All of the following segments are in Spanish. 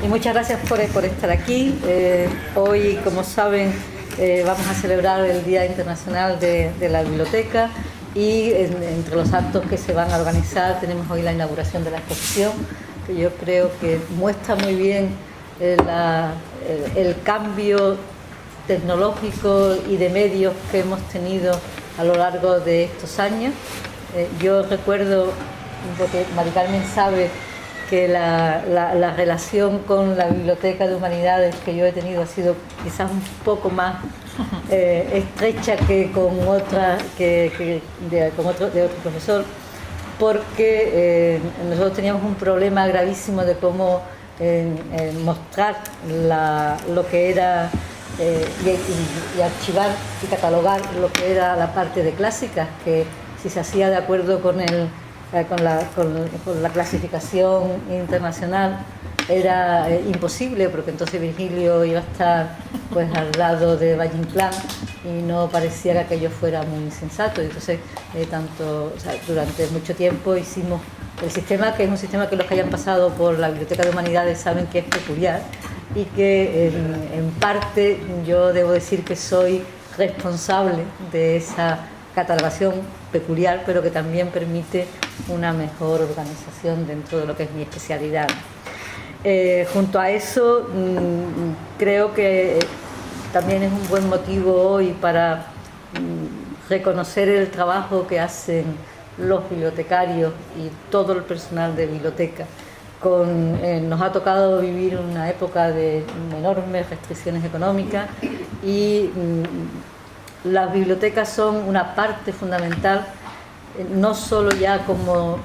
Y muchas gracias por estar aquí. Hoy, como saben, vamos a celebrar el Día Internacional de la Biblioteca y entre los actos que se van a organizar tenemos hoy la inauguración de la exposición, que yo creo que muestra muy bien el cambio tecnológico y de medios que hemos tenido a lo largo de estos años. Yo recuerdo, porque Mari Carmen sabe, que la relación con la Biblioteca de Humanidades que yo he tenido ha sido quizás un poco más estrecha que con otra de otro profesor, porque nosotros teníamos un problema gravísimo de cómo mostrar lo que era y archivar y catalogar lo que era la parte de clásicas, que si se hacía de acuerdo con la clasificación internacional era imposible, porque entonces Virgilio iba a estar pues al lado de Valle Inclán y no parecía que aquello fuera muy sensato. Y entonces durante mucho tiempo hicimos el sistema, que es un sistema que los que hayan pasado por la Biblioteca de Humanidades saben que es peculiar y que en parte yo debo decir que soy responsable de esa catalogación peculiar, pero que también permite una mejor organización dentro de lo que es mi especialidad. Junto a eso, creo que también es un buen motivo hoy para reconocer el trabajo que hacen los bibliotecarios y todo el personal de biblioteca. Nos ha tocado vivir una época de enormes restricciones económicas y las bibliotecas son una parte fundamental, no solo ya como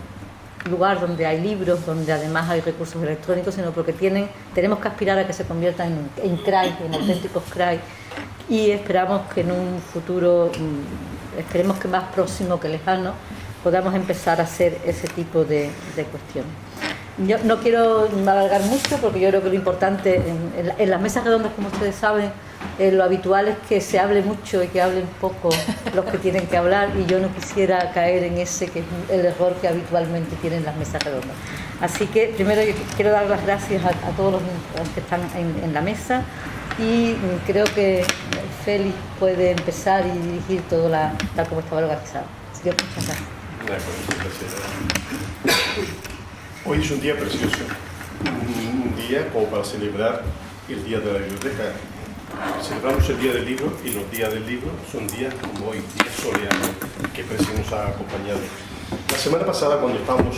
lugar donde hay libros, donde además hay recursos electrónicos, sino porque tenemos que aspirar a que se conviertan en CRAI, en auténticos CRAI, y esperamos que en un futuro, esperemos que más próximo que lejano, podamos empezar a hacer ese tipo de cuestiones. Yo no quiero alargar mucho, porque yo creo que lo importante en las mesas redondas, como ustedes saben, lo habitual es que se hable mucho y que hablen poco los que tienen que hablar, y yo no quisiera caer en ese que es el error que habitualmente tienen las mesas redondas. Así que primero yo quiero dar las gracias a todos los que están en la mesa, y creo que Félix puede empezar y dirigir todo tal como estaba organizado. Así que muchas gracias. Hoy es un día precioso, un día como para celebrar el Día de la Biblioteca. Celebramos el Día del Libro, y los días del libro son días como hoy, días soleados, que Presi nos ha acompañado. La semana pasada, cuando estábamos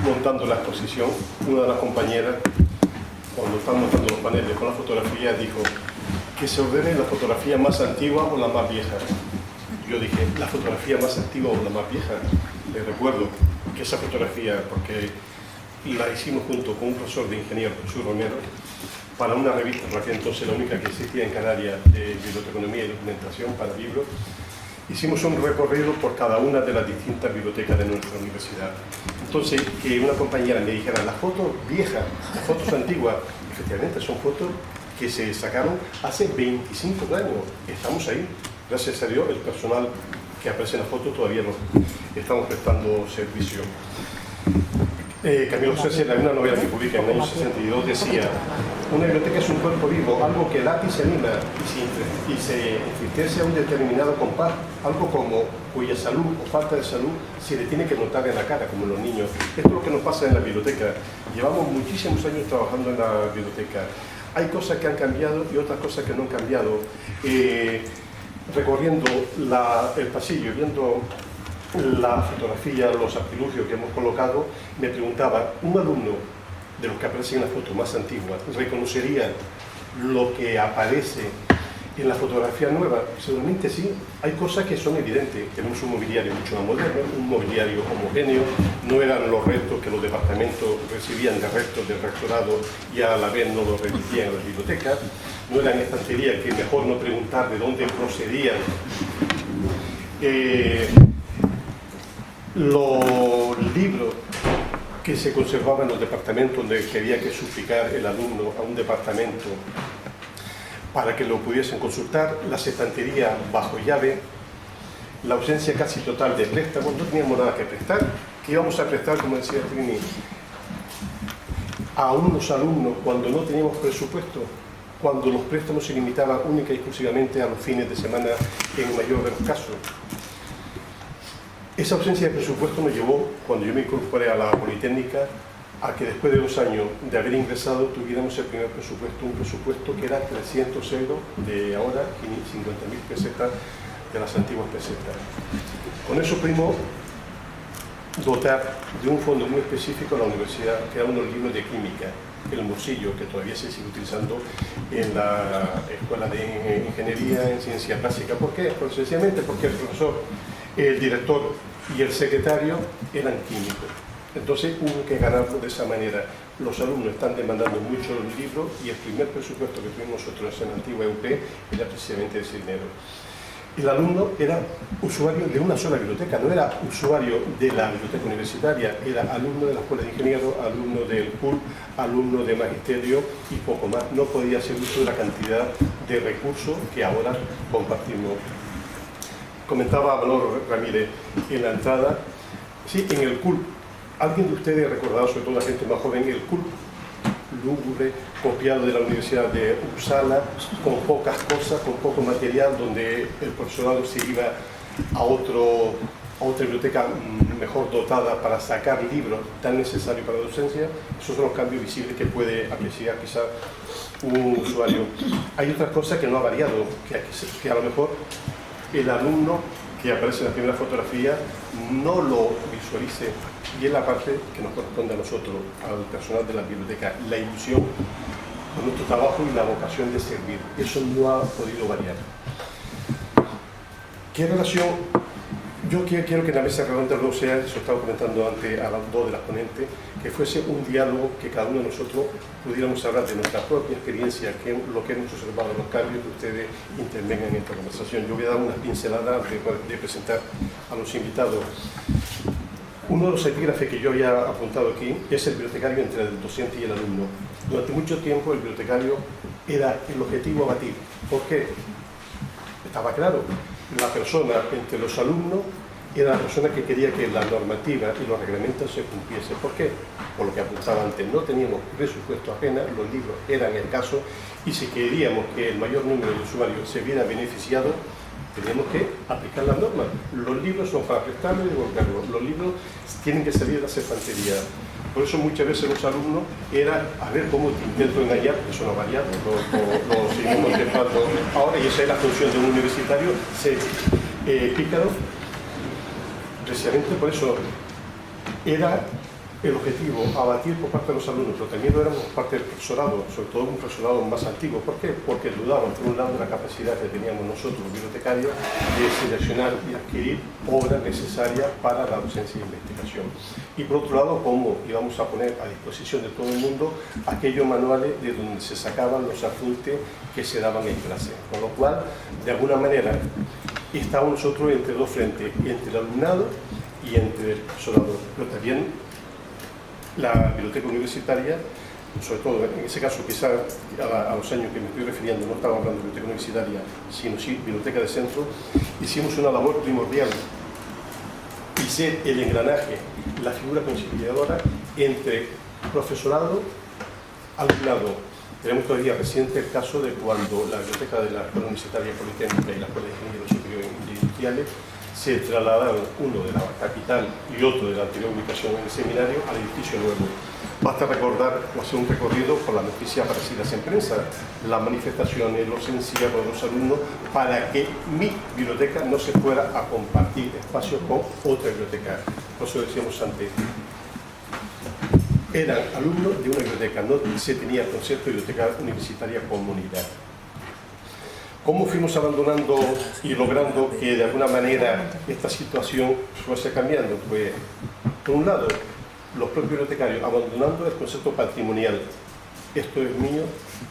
montando la exposición, una de las compañeras, cuando estábamos montando los paneles con la fotografía, dijo que se ordene la fotografía más antigua o la más vieja. Yo dije, ¿la fotografía más antigua o la más vieja? Les recuerdo que esa fotografía, porque la hicimos junto con un profesor de ingeniero, Jesús Romero, para una revista, por aquel entonces la única que existía en Canarias de biblioteconomía y documentación para libros. Hicimos un recorrido por cada una de las distintas bibliotecas de nuestra universidad. Entonces, que una compañera me dijera, las fotos viejas, las fotos antiguas, efectivamente son fotos que se sacaron hace 25 años. Estamos ahí, gracias a Dios, el personal que aparece en la foto todavía no estamos prestando servicio. Camilo César, en una novela que publica en el año 62, decía: una biblioteca es un cuerpo vivo, algo que late y se anima y se entristece a un determinado compás, algo como cuya salud o falta de salud se le tiene que notar en la cara, como en los niños. Esto es lo que nos pasa en la biblioteca. Llevamos muchísimos años trabajando en la biblioteca. Hay cosas que han cambiado y otras cosas que no han cambiado. Recorriendo el pasillo, viendo la fotografía, los artilugios que hemos colocado, me preguntaba, ¿un alumno de los que aparecen en la foto más antigua reconocería lo que aparece en la fotografía nueva? Seguramente sí. Hay cosas que son evidentes. Tenemos un mobiliario mucho más moderno, un mobiliario homogéneo, no eran los restos que los departamentos recibían de restos del rectorado y a la vez no los remitían a las bibliotecas, no eran estanterías que mejor no preguntar de dónde procedían. Los libros que se conservaban en los departamentos, donde quería que suplicar el alumno a un departamento para que lo pudiesen consultar, las estanterías bajo llave, la ausencia casi total de préstamos, no teníamos nada que prestar. ¿Qué íbamos a prestar? Como decía Trini, a unos alumnos cuando no teníamos presupuesto, cuando los préstamos se limitaban única y exclusivamente a los fines de semana en el mayor de los casos. Esa ausencia de presupuesto me llevó, cuando yo me incorporé a la Politécnica, a que después de 2 años de haber ingresado tuviéramos el primer presupuesto, un presupuesto que era 300 euros de ahora, 50.000 pesetas de las antiguas pesetas. Con eso pudimos dotar de un fondo muy específico a la universidad, que eran unos libros de química, el morcillo, que todavía se sigue utilizando en la Escuela de Ingeniería en Ciencia Básica. ¿Por qué? Pues sencillamente porque el profesor, el director y el secretario eran químicos. Entonces hubo que ganarlo de esa manera. Los alumnos están demandando mucho los libros y el primer presupuesto que tuvimos nosotros en la antigua UP era precisamente ese dinero. El alumno era usuario de una sola biblioteca, no era usuario de la biblioteca universitaria, era alumno de la Escuela de Ingenieros, alumno del CULP, alumno de Magisterio y poco más. No podía hacer uso de la cantidad de recursos que ahora compartimos. Comentaba Manolo Ramírez en la entrada, sí, en el CULP. ¿Alguien de ustedes recordado, sobre todo la gente más joven, el CULP lúgubre, copiado de la Universidad de Uppsala, con pocas cosas, con poco material, donde el profesorado se iba a otra biblioteca mejor dotada para sacar libros tan necesarios para la docencia? Esos son los cambios visibles que puede apreciar quizá un usuario. Hay otras cosas que no ha variado, que a lo mejor el alumno que aparece en la primera fotografía no lo visualice, y es la parte que nos corresponde a nosotros, al personal de la biblioteca, la ilusión con nuestro trabajo y la vocación de servir. Eso no ha podido variar. ¿Qué relación? Yo quiero que en la mesa redonda no sea, eso estaba comentando antes a las 2 de las ponentes, que fuese un diálogo que cada uno de nosotros pudiéramos hablar de nuestra propia experiencia, que lo que hemos observado, los cambios que ustedes intervengan en esta conversación. Yo voy a dar unas pinceladas de presentar a los invitados. Uno de los epígrafes que yo había apuntado aquí es el bibliotecario entre el docente y el alumno. Durante mucho tiempo el bibliotecario era el objetivo a batir. ¿Por qué? Estaba claro, la persona entre los alumnos era la persona que quería que la normativa y los reglamentos se cumpliesen. ¿Por qué? Por lo que apuntaba antes, no teníamos presupuesto apenas, los libros eran el caso, y si queríamos que el mayor número de usuarios se viera beneficiado, teníamos que aplicar las normas. Los libros son para prestarlos y devolverlos. Los libros tienen que salir de la cefantería. Por eso muchas veces los alumnos era a ver cómo te intento engañar, porque eso no ha variado, lo seguimos intentando ahora, y esa es la función de un universitario, ser pícaro. Precisamente por eso era el objetivo, abatir por parte de los alumnos, pero también lo éramos por parte del profesorado, sobre todo un profesorado más antiguo. ¿Por qué? Porque dudaban, por un lado, de la capacidad que teníamos nosotros, los bibliotecarios, de seleccionar y adquirir obras necesarias para la docencia e investigación. Y por otro lado, cómo íbamos a poner a disposición de todo el mundo aquellos manuales de donde se sacaban los apuntes que se daban en clase. Con lo cual, de alguna manera, estábamos nosotros entre dos frentes, entre el alumnado y entre el profesorado. Pero también la biblioteca universitaria, sobre todo en ese caso, quizá a los años que me estoy refiriendo, no estaba hablando de biblioteca universitaria, sino sí biblioteca de centro, hicimos una labor primordial y ser el engranaje, la figura conciliadora entre profesorado y alumnado. Tenemos todavía reciente el caso de cuando la biblioteca de la Escuela Universitaria Politécnica y la Escuela de Ingenieros Superiores Industriales se trasladaron, uno de la capital y otro de la anterior ubicación en el seminario, al edificio nuevo. Basta recordar o hacer un recorrido por las noticias aparecidas en prensa, las manifestaciones, los encierros de los alumnos, para que mi biblioteca no se fuera a compartir espacio con otra biblioteca. Por eso decíamos antes, eran alumnos de una biblioteca, no se tenía el concepto de biblioteca universitaria comunidad. ¿Cómo fuimos abandonando y logrando que de alguna manera esta situación fuese cambiando? Pues, por un lado, los propios bibliotecarios abandonando el concepto patrimonial. Esto es mío,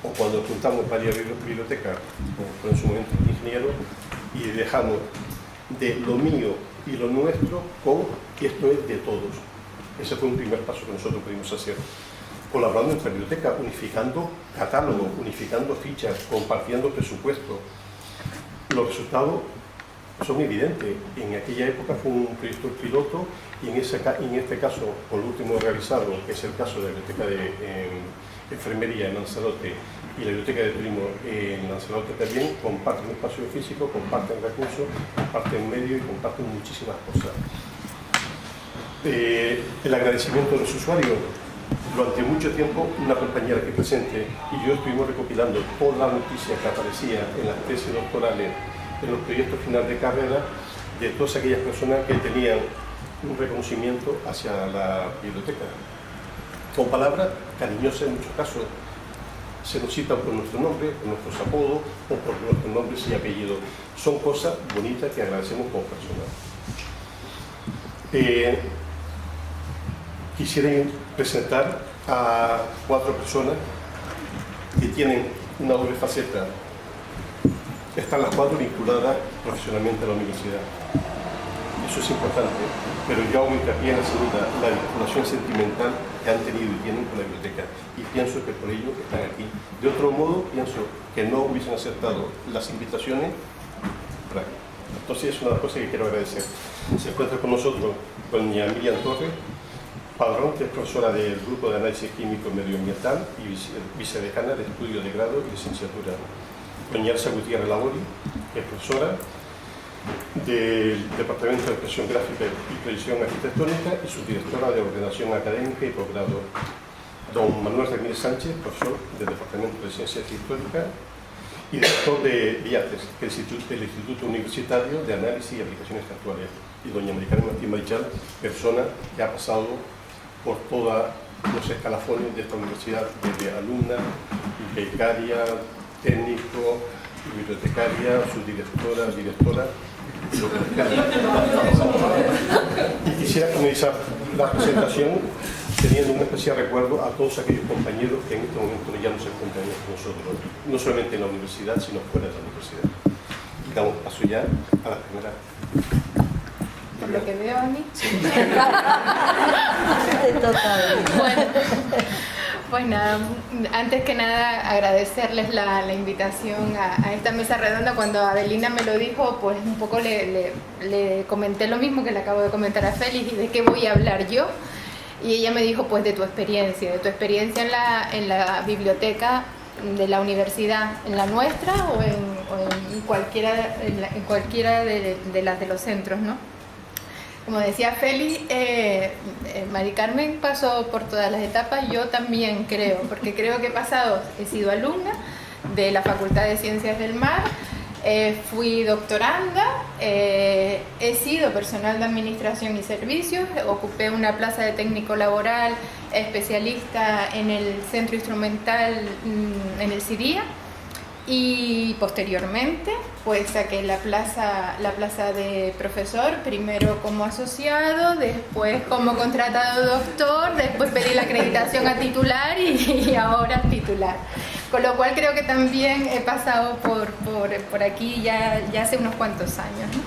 o cuando juntamos varias bibliotecas, como en su momento ingeniero, y dejamos de lo mío y lo nuestro con esto es de todos. Ese fue un primer paso que nosotros pudimos hacer. Colaborando entre bibliotecas, unificando catálogos, unificando fichas, compartiendo presupuestos. Los resultados son evidentes. En aquella época fue un proyecto piloto y en este caso, por lo último realizado, que es el caso de la Biblioteca de Enfermería en Lanzarote y la Biblioteca de Turismo en Lanzarote también, comparten espacio físico, comparten recursos, comparten medios y comparten muchísimas cosas. El agradecimiento de los usuarios. Durante mucho tiempo, una compañera aquí presente y yo estuvimos recopilando todas las noticias que aparecían en las tesis doctorales, en los proyectos finales de carrera, de todas aquellas personas que tenían un reconocimiento hacia la biblioteca. Con palabras cariñosas en muchos casos, se nos citan por nuestro nombre, por nuestros apodos o por nuestros nombres y apellidos. Son cosas bonitas que agradecemos como personas. Quisiera presentar a 4 personas que tienen una doble faceta. Están las 4 vinculadas profesionalmente a la universidad. Eso es importante, pero yo hago hincapié en la segunda, la vinculación sentimental que han tenido y tienen con la biblioteca. Y pienso que por ello están aquí. De otro modo, pienso que no hubiesen aceptado las invitaciones. Entonces es una cosa que quiero agradecer. Se encuentra con nosotros doña Miriam Torres Padrón, que es profesora del Grupo de Análisis Químico Medioambiental y vicedecana de Estudio de Grado y Licenciatura. Doña Elsa Gutiérrez Labori, que es profesora del Departamento de Expresión Gráfica y Tradición Arquitectónica y subdirectora de Ordenación Académica y Posgrado. Don Manuel Ramírez Sánchez, profesor del Departamento de Ciencias Históricas y director de IATES, que es el Instituto Universitario de Análisis y Aplicaciones Actuales. Y doña María Carmen Martín Marichal, persona que ha pasado por todos los escalafones de esta universidad, desde alumna, becaria, técnico, bibliotecaria, subdirectora, directora. Y quisiera comenzar la presentación teniendo un especial recuerdo a todos aquellos compañeros que en este momento ya no se encuentran con nosotros, no solamente en la universidad, sino fuera de la universidad. Y damos paso ya a la primera. Por lo que veo a mí. Bueno, pues nada, antes que nada agradecerles la invitación a esta mesa redonda. Cuando Adelina me lo dijo, pues un poco le comenté lo mismo que le acabo de comentar a Félix, y de qué voy a hablar yo. Y ella me dijo, pues de tu experiencia en la biblioteca de la universidad, en la nuestra o en cualquiera de las de los centros, ¿no? Como decía Félix, Mari Carmen pasó por todas las etapas, yo también creo, porque creo que he sido alumna de la Facultad de Ciencias del Mar, fui doctoranda, he sido personal de Administración y Servicios, ocupé una plaza de técnico laboral, especialista en el Centro Instrumental en el CIDIA, y posteriormente pues saqué la plaza de profesor, primero como asociado, después como contratado doctor, después pedí la acreditación a titular y ahora titular. Con lo cual creo que también he pasado por aquí ya hace unos cuantos años, ¿no?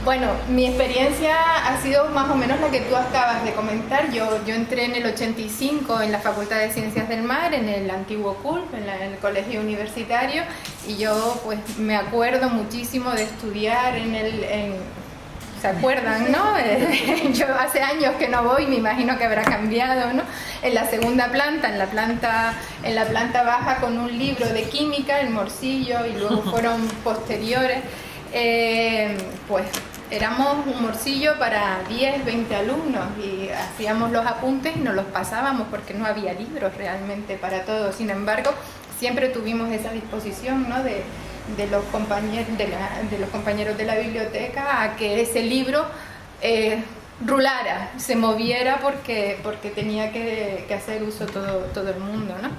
Bueno, mi experiencia ha sido más o menos la que tú acabas de comentar. Yo entré en el 85 en la Facultad de Ciencias del Mar, en el antiguo CULP, en el colegio universitario, y yo pues me acuerdo muchísimo de estudiar ¿se acuerdan, no? Yo hace años que no voy, me imagino que habrá cambiado, ¿no? En la segunda planta, en la planta baja, con un libro de química, el Morcillo, y luego fueron posteriores. Pues éramos un Morcillo para 10, 20 alumnos y hacíamos los apuntes y nos los pasábamos porque no había libros realmente para todos. Sin embargo, siempre tuvimos esa disposición, ¿no? de los compañeros de la biblioteca a que ese libro rulara, se moviera porque tenía que hacer uso todo el mundo, ¿no?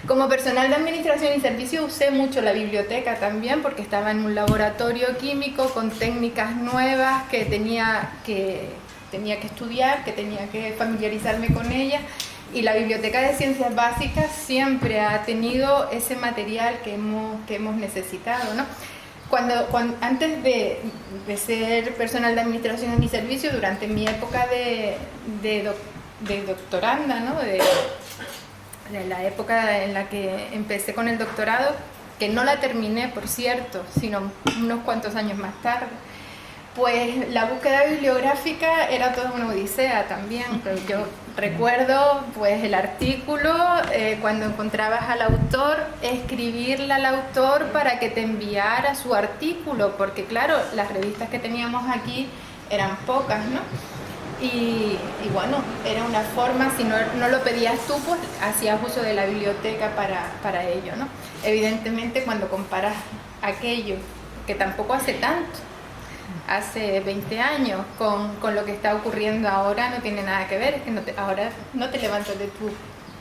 Como personal de Administración y Servicios usé mucho la biblioteca también porque estaba en un laboratorio químico con técnicas nuevas que tenía que estudiar, que tenía que familiarizarme con ellas, y la Biblioteca de Ciencias Básicas siempre ha tenido ese material que hemos necesitado, ¿no? Antes de ser personal de Administración y Servicios, durante mi época de doctoranda, ¿no? de la época en la que empecé con el doctorado, que no la terminé, por cierto, sino unos cuantos años más tarde, Pues la búsqueda bibliográfica era toda una odisea también, pero yo recuerdo pues el artículo, cuando encontrabas al autor, escribirle al autor para que te enviara su artículo, porque claro, las revistas que teníamos aquí eran pocas, ¿no? Y bueno, era una forma, si no lo pedías tú, pues hacías uso de la biblioteca para ello, ¿no? Evidentemente cuando comparas aquello, que tampoco hace tanto, hace 20 años, con lo que está ocurriendo ahora, no tiene nada que ver, es que ahora no te levantas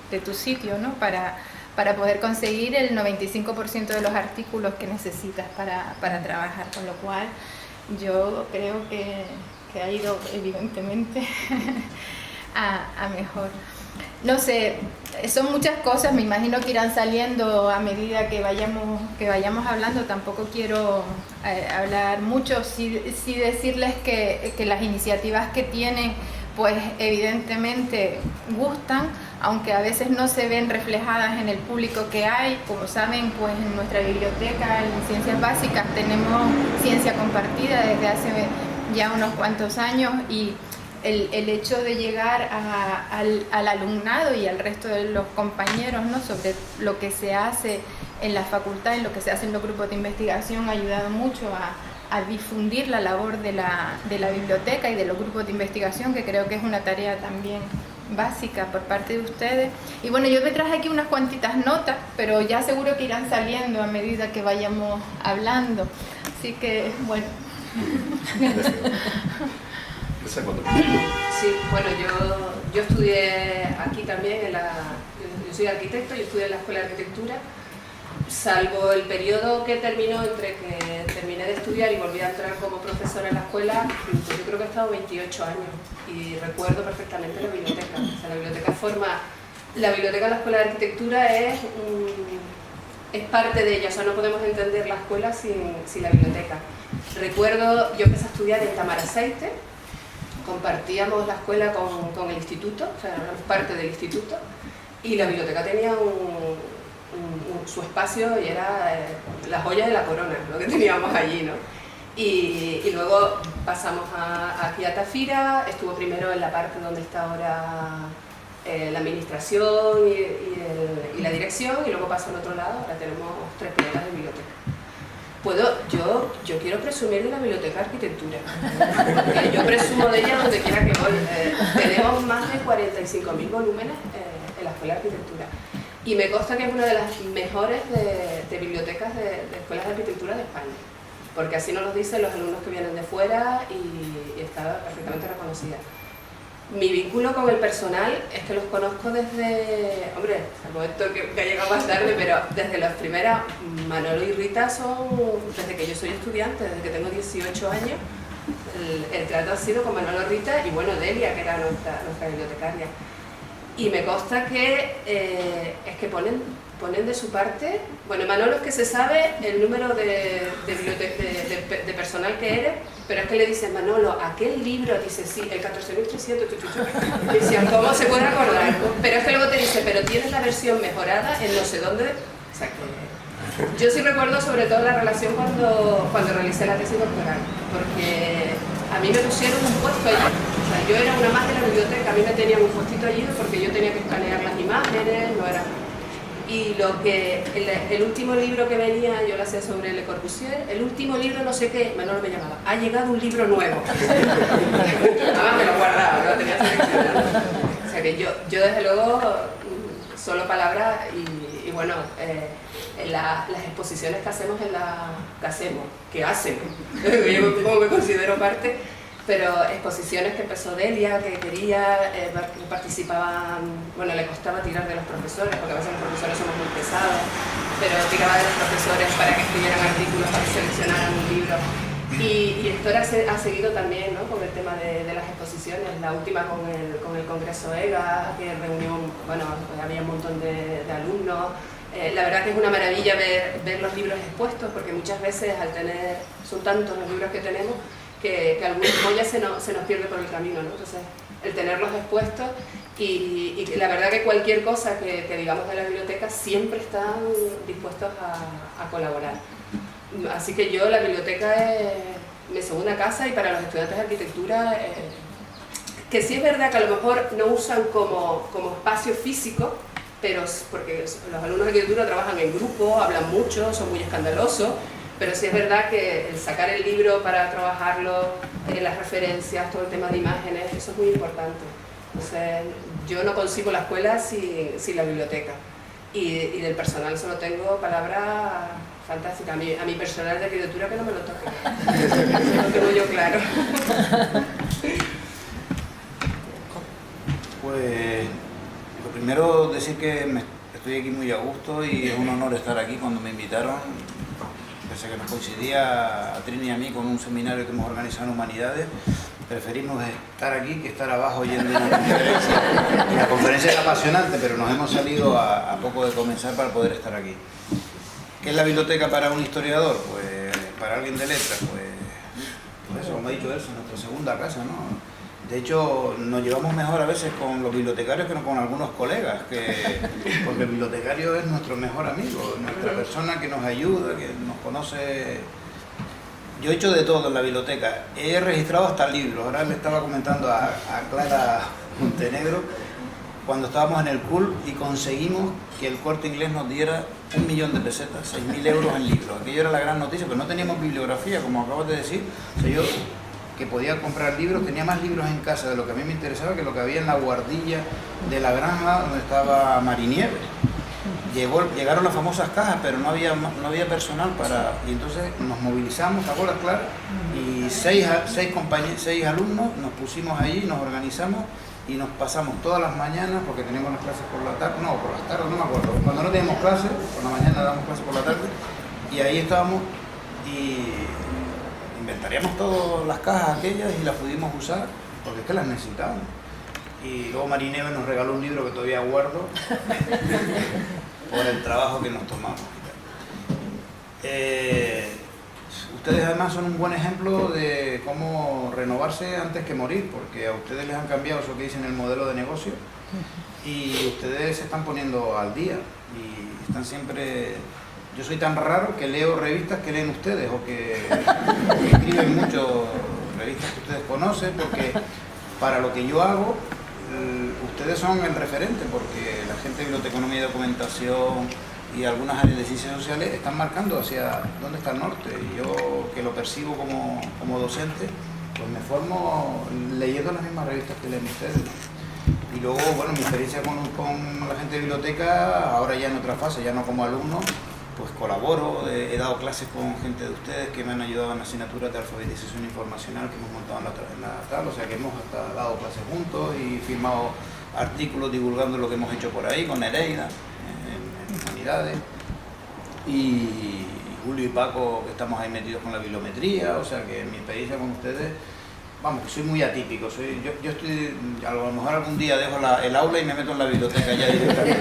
de tu sitio, ¿no? Para poder conseguir el 95% de los artículos que necesitas para trabajar, con lo cual yo creo que ha ido evidentemente a mejor. No sé, son muchas cosas, me imagino que irán saliendo a medida que vayamos hablando. Tampoco quiero hablar mucho, sí decirles que las iniciativas que tienen, pues evidentemente gustan, aunque a veces no se ven reflejadas en el público que hay. Como saben, pues en nuestra biblioteca en Ciencias Básicas tenemos ciencia compartida desde hace ya unos cuantos años, y el hecho de llegar al alumnado y al resto de los compañeros, ¿no?, sobre lo que se hace en la facultad, en lo que se hace en los grupos de investigación, ha ayudado mucho a difundir la labor de la biblioteca y de los grupos de investigación, que creo que es una tarea también básica por parte de ustedes. Y bueno, yo me traje aquí unas cuantitas notas, pero ya seguro que irán saliendo a medida que vayamos hablando. Así que, bueno. Sí, bueno, yo estudié aquí también, yo soy arquitecto, yo estudié en la Escuela de Arquitectura, salvo el periodo que terminó entre que terminé de estudiar y volví a entrar como profesora en la escuela. Pues yo creo que he estado 28 años y recuerdo perfectamente la biblioteca. O sea, la biblioteca de la Escuela de Arquitectura es parte de ella, o sea, no podemos entender la escuela sin la biblioteca. Recuerdo, yo empecé a estudiar en Tamaraceite, compartíamos la escuela con el instituto, o sea, éramos parte del instituto, y la biblioteca tenía su espacio y era la joya de la corona, lo que teníamos allí, ¿no? Y luego pasamos aquí a Tafira, estuvo primero en la parte donde está ahora la administración y la dirección, y luego pasó al otro lado. Ahora tenemos 3 pilares de biblioteca. Yo quiero presumir de la biblioteca de arquitectura, porque yo presumo de ella donde quiera que voy. Tenemos más de 45.000 volúmenes en la Escuela de Arquitectura, y me consta que es una de las mejores de bibliotecas de escuelas de arquitectura de España, porque así nos lo dicen los alumnos que vienen de fuera, y está perfectamente reconocida. Mi vínculo con el personal es que los conozco desde, hombre, salvo Héctor que ha llegado más tarde, pero desde las primeras. Manolo y Rita son desde que yo soy estudiante, desde que tengo 18 años. El trato ha sido con Manolo, Rita y bueno, Delia, que era nuestra bibliotecaria. Y me consta que es que ponen de su parte. Bueno, Manolo es que se sabe el número de personal que eres, pero es que le dicen, Manolo, aquel libro, dice, sí, el 14.300, decían, ¿cómo se puede acordar? Pero es que luego te dice, pero tienes la versión mejorada en no sé dónde. O sea, yo sí recuerdo sobre todo la relación cuando realicé la tesis doctoral, porque a mí me pusieron un puesto allí. O sea, yo era una más de la biblioteca, a mí me tenían un puestito allí porque yo tenía que escanear las imágenes, no era... Y el último libro que venía, yo lo hacía sobre Le Corbusier, el último libro no sé qué, Manolo me llamaba, ha llegado un libro nuevo. Además me lo guardaba, lo tenía seleccionado. O sea que yo desde luego, solo palabras y bueno, las exposiciones que hacemos que hacemos, yo como me considero parte, pero exposiciones que empezó Delia, que quería, que participaban, bueno, le costaba tirar de los profesores, porque a veces los profesores somos muy pesados, pero tiraba de los profesores para que escribieran artículos, para que seleccionaran un libro. Y Héctor ha seguido también, ¿no?, con el tema de las exposiciones, la última con el Congreso EGA, que reunió, bueno, había un montón de alumnos. La verdad que es una maravilla ver los libros expuestos, porque muchas veces son tantos los libros que tenemos, que algunas joyas se nos pierde por el camino, ¿no? Entonces, el tenerlos expuestos y la verdad que cualquier cosa que digamos de la biblioteca siempre están dispuestos a colaborar. Así que yo, la biblioteca mi segunda casa, y para los estudiantes de arquitectura, que sí es verdad que a lo mejor no usan como espacio físico, pero porque los alumnos de arquitectura trabajan en grupo, hablan mucho, son muy escandalosos, pero sí es verdad que el sacar el libro para trabajarlo, las referencias, todo el tema de imágenes, eso es muy importante. Entonces, yo no concibo la escuela sin la biblioteca. Y del personal solo tengo palabras fantásticas. A mi personal de arquitectura que no me lo toque. Eso lo tengo yo claro. Pues lo primero decir que estoy aquí muy a gusto y es un honor estar aquí. Cuando me invitaron, pensé que nos coincidía a Trini y a mí con un seminario que hemos organizado en Humanidades. Preferimos estar aquí que estar abajo oyendo una conferencia. La conferencia es apasionante, pero nos hemos salido a poco de comenzar para poder estar aquí. ¿Qué es la biblioteca para un historiador? Pues para alguien de letras, pues eso, como ha dicho Elsa, nuestra segunda casa, ¿no? De hecho, nos llevamos mejor a veces con los bibliotecarios que no con algunos colegas, porque el bibliotecario es nuestro mejor amigo, nuestra persona que nos ayuda, que nos conoce. Yo he hecho de todo en la biblioteca, he registrado hasta libros. Ahora le estaba comentando a Clara Montenegro, cuando estábamos en el CUL y conseguimos que el Corte Inglés nos diera 1 millón de pesetas, 6.000 euros en libros. Aquello era la gran noticia, pero no teníamos bibliografía, como acabas de decir. O sea, yo, que podía comprar libros, tenía más libros en casa de lo que a mí me interesaba que lo que había en la guardilla de la granja donde estaba Marinieves. Llegaron las famosas cajas, pero no había personal para... Y entonces nos movilizamos, ¿te acuerdas, Clara? Y seis alumnos nos pusimos allí, nos organizamos y nos pasamos todas las mañanas, porque teníamos las clases por la tarde, por las tardes, no me acuerdo. Cuando no teníamos clases, por la mañana dábamos clases por la tarde, y ahí estábamos y inventaríamos todas las cajas aquellas y las pudimos usar, porque es que las necesitábamos. Y luego Marinieves nos regaló un libro que todavía guardo, por el trabajo que nos tomamos. Ustedes además son un buen ejemplo de cómo renovarse antes que morir, porque a ustedes les han cambiado eso que dicen el modelo de negocio y ustedes se están poniendo al día y están siempre... Yo soy tan raro que leo revistas que leen ustedes o que escriben mucho revistas que ustedes conocen, porque para lo que yo hago ustedes son el referente, porque la gente de biblioteconomía y documentación y algunas áreas de ciencias sociales están marcando hacia dónde está el norte. Y yo, que lo percibo como docente, pues me formo leyendo las mismas revistas que leen ustedes. Y luego, bueno, mi experiencia con la gente de biblioteca, ahora ya en otra fase, ya no como alumno, pues colaboro, he dado clases con gente de ustedes que me han ayudado en asignaturas de alfabetización informacional que hemos montado en la tal, o sea que hemos hasta dado clases juntos y firmado artículos divulgando lo que hemos hecho por ahí con Nereida en Humanidades, y Julio y Paco, que estamos ahí metidos con la bibliometría, o sea que mi experiencia con ustedes, vamos, soy muy atípico, yo estoy, a lo mejor algún día dejo el aula y me meto en la biblioteca ya directamente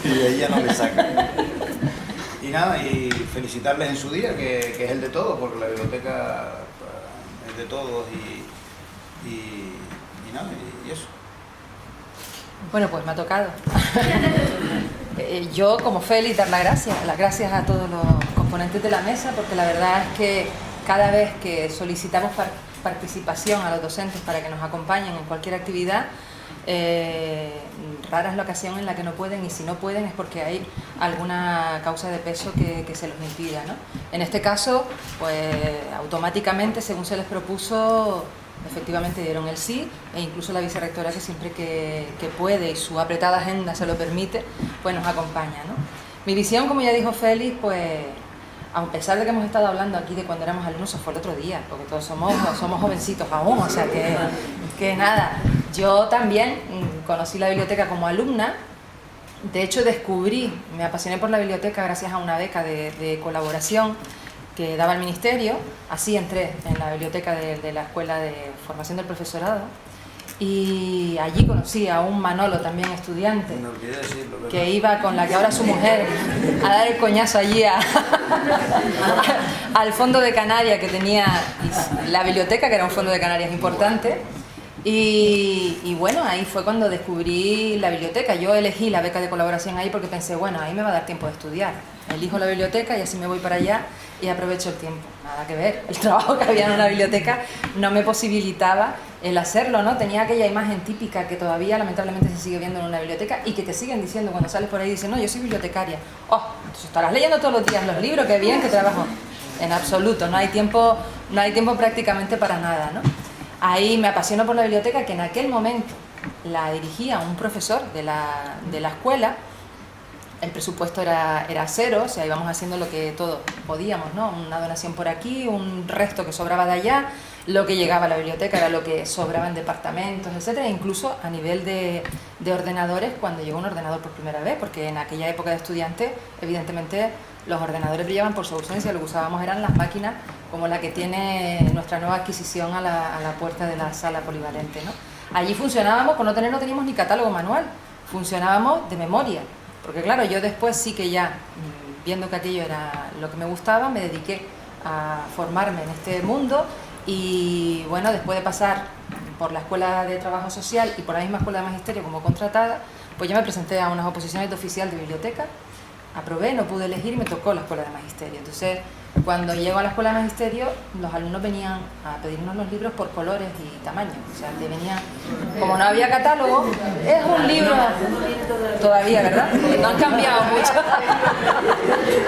y de ahí ya no me sacan. Y nada, y felicitarles en su día, que es el de todos, porque la biblioteca es de todos y nada, y eso. Bueno, pues me ha tocado. Yo, como Félix, dar las gracias a todos los componentes de la mesa, porque la verdad es que cada vez que solicitamos participación a los docentes para que nos acompañen en cualquier actividad, rara es la ocasión en la que no pueden, y si no pueden es porque hay alguna causa de peso que se los impida, ¿no? En este caso, pues automáticamente, según se les propuso, efectivamente dieron el sí, e incluso la vicerrectora, que siempre que puede y su apretada agenda se lo permite, pues nos acompaña, ¿no? Mi visión, como ya dijo Félix, pues a pesar de que hemos estado hablando aquí de cuando éramos alumnos, eso fue el otro día, porque todos somos jovencitos aún, o sea que nada. Yo también conocí la biblioteca como alumna. De hecho, me apasioné por la biblioteca gracias a una beca de colaboración que daba el Ministerio. Así entré en la biblioteca de la Escuela de Formación del Profesorado. Y allí conocí a un Manolo, también estudiante, que iba con la que ahora es su mujer a dar el coñazo allí al fondo de Canarias, que tenía la biblioteca, que era un fondo de Canarias importante. Y bueno, ahí fue cuando descubrí la biblioteca. Yo elegí la beca de colaboración ahí porque pensé, bueno, ahí me va a dar tiempo de estudiar. Elijo la biblioteca y así me voy para allá y aprovecho el tiempo. Nada que ver, el trabajo que había en una biblioteca no me posibilitaba el hacerlo, ¿no? Tenía aquella imagen típica que todavía lamentablemente se sigue viendo en una biblioteca y que te siguen diciendo cuando sales por ahí, dicen, no, yo soy bibliotecaria. Oh, entonces estarás leyendo todos los días los libros, qué bien, que trabajo. En absoluto, no hay tiempo prácticamente para nada, ¿no? Ahí me apasionó por la biblioteca, que en aquel momento la dirigía un profesor de la escuela. El presupuesto era cero, o sea, íbamos haciendo lo que todos podíamos, ¿no? Una donación por aquí, un resto que sobraba de allá, lo que llegaba a la biblioteca era lo que sobraba en departamentos, etcétera, incluso a nivel de ordenadores, cuando llegó un ordenador por primera vez, porque en aquella época de estudiante, evidentemente, los ordenadores brillaban por su ausencia, lo que usábamos eran las máquinas como la que tiene nuestra nueva adquisición a la puerta de la sala polivalente, ¿no? Allí funcionábamos, por no teníamos ni catálogo manual, funcionábamos de memoria. Porque claro, yo después sí que ya, viendo que aquello era lo que me gustaba, me dediqué a formarme en este mundo y bueno, después de pasar por la Escuela de Trabajo Social y por la misma Escuela de Magisterio como contratada, pues ya me presenté a unas oposiciones de oficial de biblioteca, aprobé, no pude elegir y me tocó la Escuela de Magisterio. Entonces, cuando llego a la Escuela de Magisterio, los alumnos venían a pedirnos los libros por colores y tamaños. O sea, que venían, como no había catálogo, es un libro, todavía, ¿verdad? No han cambiado mucho.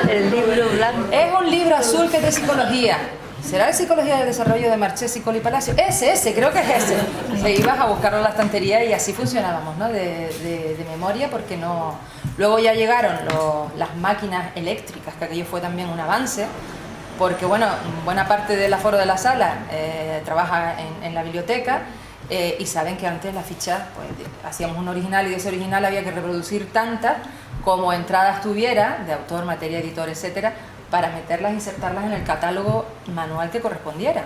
El libro blanco. Es un libro azul que es de psicología. ¿Será de psicología del desarrollo de Marchesi, Colli Palacio? Ese, creo que es ese. Se ibas a buscarlo en la estantería y así funcionábamos, ¿no? De memoria, porque no... Luego ya llegaron las máquinas eléctricas, que aquello fue también un avance, porque bueno, buena parte del aforo de la sala trabaja en la biblioteca y saben que antes las fichas, pues hacíamos un original y de ese original había que reproducir tantas como entradas tuviera, de autor, materia, editor, etcétera, para meterlas, insertarlas en el catálogo manual que correspondiera.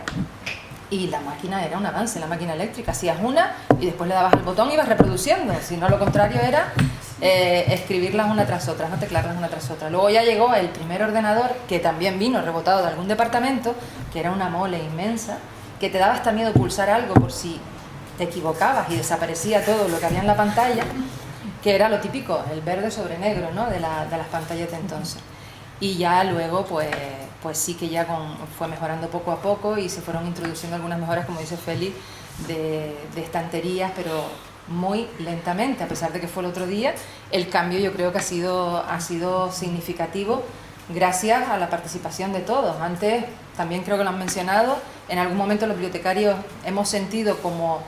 Y la máquina era un avance, la máquina eléctrica. Hacías una y después le dabas el botón y ibas reproduciendo. Si no, lo contrario era escribirlas una tras otra, no teclarlas una tras otra. Luego ya llegó el primer ordenador, que también vino rebotado de algún departamento, que era una mole inmensa, que te daba hasta miedo pulsar algo por si te equivocabas y desaparecía todo lo que había en la pantalla, que era lo típico, el verde sobre negro, ¿no? de las pantallas de entonces. Y ya luego, pues sí que ya fue mejorando poco a poco y se fueron introduciendo algunas mejoras, como dice Félix, de estanterías, pero muy lentamente, a pesar de que fue el otro día. El cambio yo creo que ha sido significativo gracias a la participación de todos. Antes, también creo que lo han mencionado, en algún momento los bibliotecarios hemos sentido como,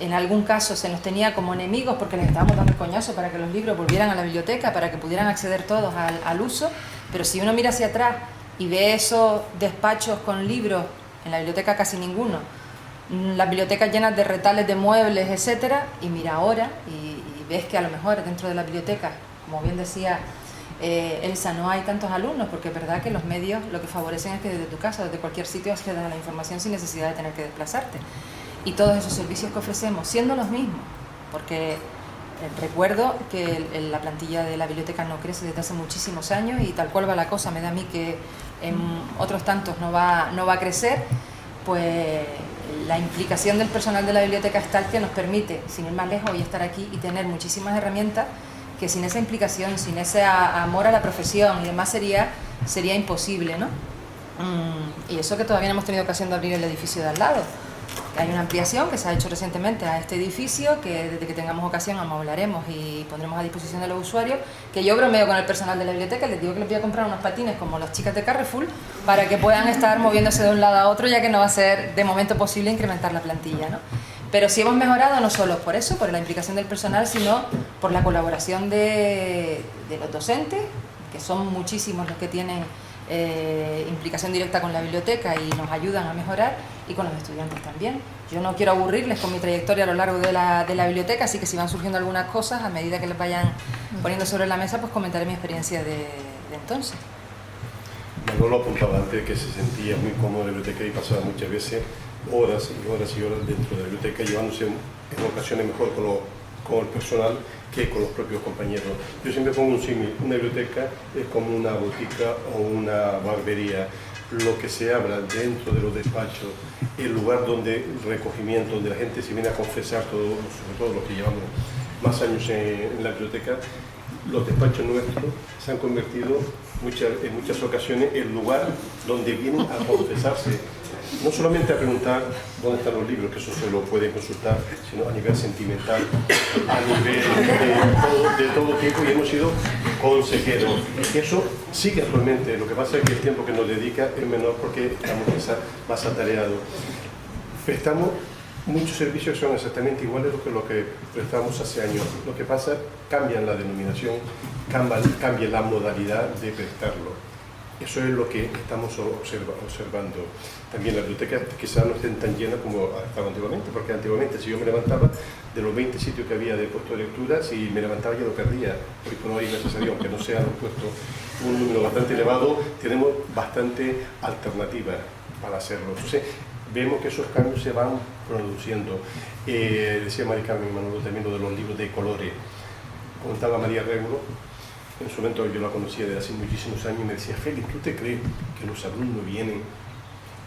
en algún caso se nos tenía como enemigos porque les estábamos dando el coñazo para que los libros volvieran a la biblioteca, para que pudieran acceder todos al uso. Pero si uno mira hacia atrás y ve esos despachos con libros, en la biblioteca casi ninguno, las bibliotecas llenas de retales de muebles, etcétera, y mira ahora y ves que a lo mejor dentro de la biblioteca, como bien decía Elsa, no hay tantos alumnos, porque es verdad que los medios lo que favorecen es que desde tu casa, desde cualquier sitio, accedas a la información sin necesidad de tener que desplazarte. Y todos esos servicios que ofrecemos, siendo los mismos, porque recuerdo que la plantilla de la biblioteca no crece desde hace muchísimos años y tal cual va la cosa, me da a mí que en otros tantos no va a crecer, pues la implicación del personal de la biblioteca es tal que nos permite, sin ir más lejos, hoy estar aquí y tener muchísimas herramientas que sin esa implicación, sin ese amor a la profesión y demás sería imposible, ¿no? Y eso que todavía no hemos tenido ocasión de abrir el edificio de al lado. Hay una ampliación que se ha hecho recientemente a este edificio, que desde que tengamos ocasión amoblaremos y pondremos a disposición de los usuarios, que yo bromeo con el personal de la biblioteca, les digo que les voy a comprar unos patines como las chicas de Carrefour para que puedan estar moviéndose de un lado a otro, ya que no va a ser de momento posible incrementar la plantilla, ¿no? Pero sí hemos mejorado no solo por eso, por la implicación del personal, sino por la colaboración de los docentes, que son muchísimos los que tienen implicación directa con la biblioteca y nos ayudan a mejorar, y con los estudiantes también. Yo no quiero aburrirles con mi trayectoria a lo largo de la biblioteca, así que si van surgiendo algunas cosas, a medida que les vayan poniendo sobre la mesa, pues comentaré mi experiencia de entonces. Manolo apuntaba antes que se sentía muy cómodo en la biblioteca y pasaba muchas veces horas y horas y horas dentro de la biblioteca, llevándose en ocasiones mejor con el personal que con los propios compañeros. Yo siempre pongo un símil: una biblioteca es como una botica o una barbería. lo que se habla dentro de los despachos, el lugar donde recogimiento, donde la gente se viene a confesar, sobre todo los que llevamos más años en la biblioteca, los despachos nuestros se han convertido en muchas ocasiones el lugar donde vienen a confesarse, no solamente a preguntar dónde están los libros, que eso se lo pueden consultar, sino a nivel sentimental, a nivel de todo tipo, y hemos sido consejeros. Eso sigue actualmente, lo que pasa es que el tiempo que nos dedica es menor porque estamos más atareados. Prestamos muchos servicios que son exactamente iguales que lo que prestamos hace años. Lo que pasa es que cambian la denominación, cambia la modalidad de prestarlo. Eso es lo que estamos observando. También las bibliotecas quizás no estén tan llenas como estaban antiguamente, porque antiguamente si yo me levantaba, de los 20 sitios que había de puesto de lectura, si me levantaba ya lo perdía. Hoy por hoy es necesario, aunque no sea un puesto, un número bastante elevado, tenemos bastante alternativas para hacerlo. Entonces, vemos que esos cambios se van produciendo. Decía María Carmen Manolo también lo de los libros de colores. Contaba María Regulo, en su momento yo la conocía desde hace muchísimos años, y me decía: Félix, ¿tú te crees que los alumnos vienen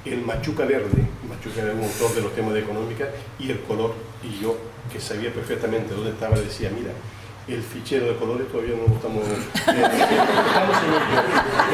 el Machuca Verde? Machuca era un autor de los temas de económica, y el color, y yo, que sabía perfectamente dónde estaba, le decía: mira, el fichero de colores todavía no lo estamos en ello.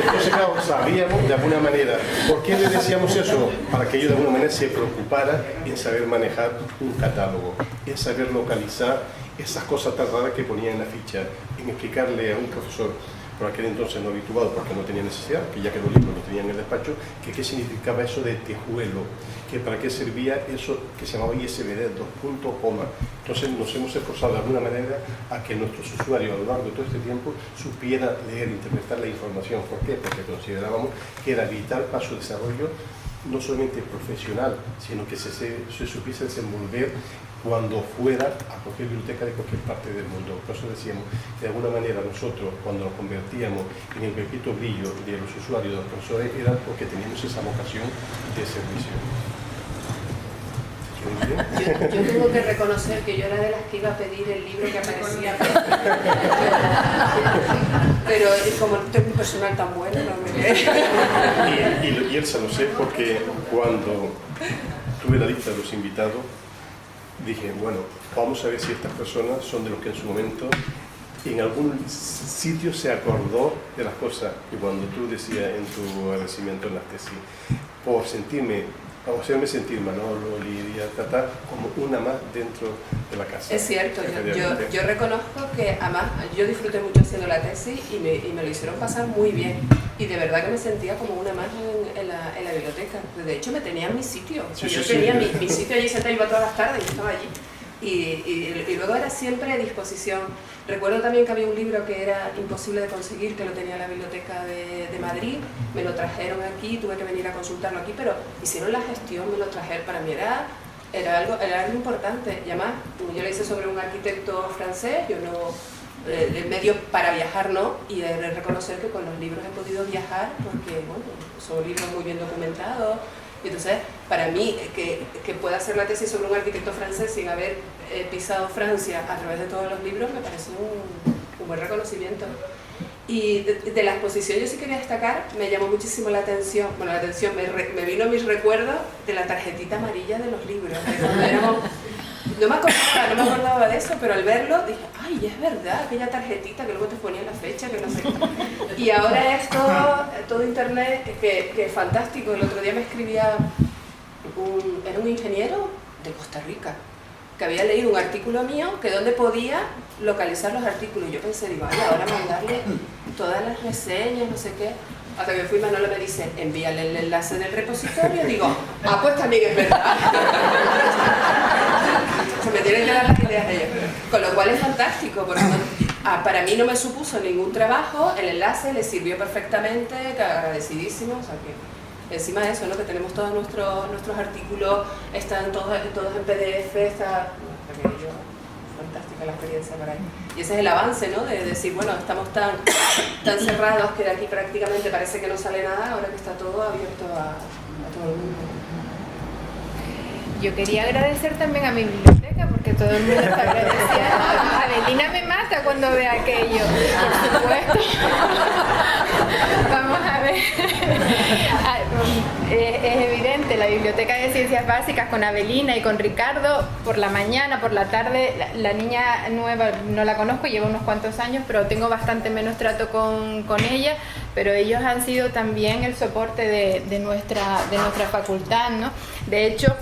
Entonces, claro, sabíamos de alguna manera. ¿Por qué le decíamos eso? Para que ellos de alguna manera se preocuparan en saber manejar un catálogo, en saber localizar esas cosas tan raras que ponían en la ficha, en explicarle a un profesor, por aquel entonces no habituado porque no tenía necesidad, que ya que los libros lo tenían en el despacho, que qué significaba eso de tejuelo, que para qué servía eso que se llamaba ISBN, 2 puntos, coma. Entonces nos hemos esforzado de alguna manera a que nuestros usuarios a lo largo de todo este tiempo supieran leer e interpretar la información. ¿Por qué? Porque considerábamos que era vital para su desarrollo, no solamente profesional, sino que se supiese desenvolver cuando fuera a cualquier biblioteca de cualquier parte del mundo. Por eso decíamos que de alguna manera nosotros, cuando nos convertíamos en el pepito brillo de los usuarios, de los profesores, era porque teníamos esa vocación de servicio. Yo tengo que reconocer que yo era de las que iba a pedir el libro que aparecía. Pero como tengo un personal tan bueno, no me... Y Elsa lo sé porque cuando tuve la lista de los invitados, dije, bueno, vamos a ver si estas personas son de los que en su momento en algún sitio se acordó de las cosas. Y cuando tú decías en tu agradecimiento en la tesis, por sentirme, o hacerme sentir Manolo, Lidia, Tata, como una más dentro de la casa. Es cierto, yo reconozco que además yo disfruté mucho haciendo la tesis y me lo hicieron pasar muy bien. Y de verdad que me sentía como una más en la biblioteca. De hecho, me tenía en mi sitio. O sea, yo tenía mi sitio allí sentada, iba todas las tardes y estaba allí. Y luego era siempre a disposición. Recuerdo también que había un libro que era imposible de conseguir, que lo tenía en la biblioteca de Madrid, me lo trajeron aquí, tuve que venir a consultarlo aquí, pero hicieron la gestión, me lo trajeron, para mí era algo importante. Y además, yo lo hice sobre un arquitecto francés, yo no... de medio para viajar, ¿no? Y de reconocer que con los libros he podido viajar porque, bueno, son libros muy bien documentados. Y entonces, para mí, que pueda hacer la tesis sobre un arquitecto francés sin haber pisado Francia a través de todos los libros, me parece un buen reconocimiento. Y de la exposición yo sí quería destacar, me llamó muchísimo la atención, me vino mis recuerdos de la tarjetita amarilla de los libros, de cuando éramos... No me acordaba de eso, pero al verlo dije, ay, es verdad, aquella tarjetita que luego te ponía la fecha, que no sé qué. Y ahora es todo internet, que es fantástico. El otro día me escribía, era un ingeniero de Costa Rica, que había leído un artículo mío, que donde podía localizar los artículos. Y yo pensé, digo, ay, ahora mandarle todas las reseñas, no sé qué. Hasta que fui, Manolo me dice, envíale el enlace del repositorio. Digo, pues también es verdad. Se me tienen que dar las ideas de ellos. Con lo cual es fantástico, porque para mí no me supuso ningún trabajo, el enlace le sirvió perfectamente, agradecidísimo. O sea que encima de eso, ¿no? Que tenemos todos nuestros artículos, están todos en PDF, está fantástica la experiencia para ahí. Y ese es el avance, ¿no? De decir, bueno, estamos tan cerrados que de aquí prácticamente parece que no sale nada, ahora que está todo abierto a todo el mundo. Yo quería agradecer también a mi biblioteca, porque todo el mundo está agradeciendo. Adelina me mata cuando ve aquello, por supuesto. Vamos a ver. Biblioteca de Ciencias Básicas con Avelina y con Ricardo, por la mañana, por la tarde. La niña nueva no la conozco, lleva unos cuantos años, pero tengo bastante menos trato con ella, pero ellos han sido también el soporte de nuestra facultad, ¿no? De hecho,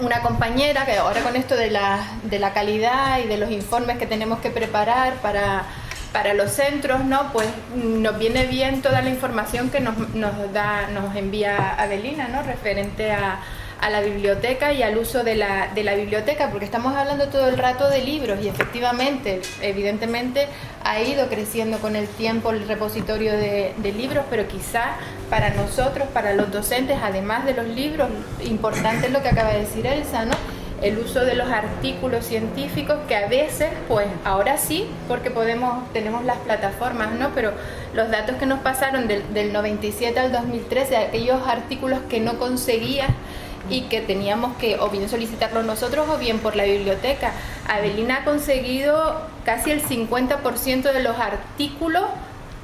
una compañera que ahora con esto de la calidad y de los informes que tenemos que preparar para los centros, ¿no? Pues nos viene bien toda la información que nos envía Avelina, ¿no? Referente a la biblioteca y al uso de la biblioteca, porque estamos hablando todo el rato de libros y efectivamente, evidentemente ha ido creciendo con el tiempo el repositorio de libros, pero quizá para nosotros, para los docentes, además de los libros, importante es lo que acaba de decir Elsa, ¿no? El uso de los artículos científicos, que a veces, pues ahora sí, porque tenemos las plataformas, ¿no? Pero los datos que nos pasaron del 97 al 2013, aquellos artículos que no conseguías y que teníamos que o bien solicitarlo nosotros o bien por la biblioteca. Avelina ha conseguido casi el 50% de los artículos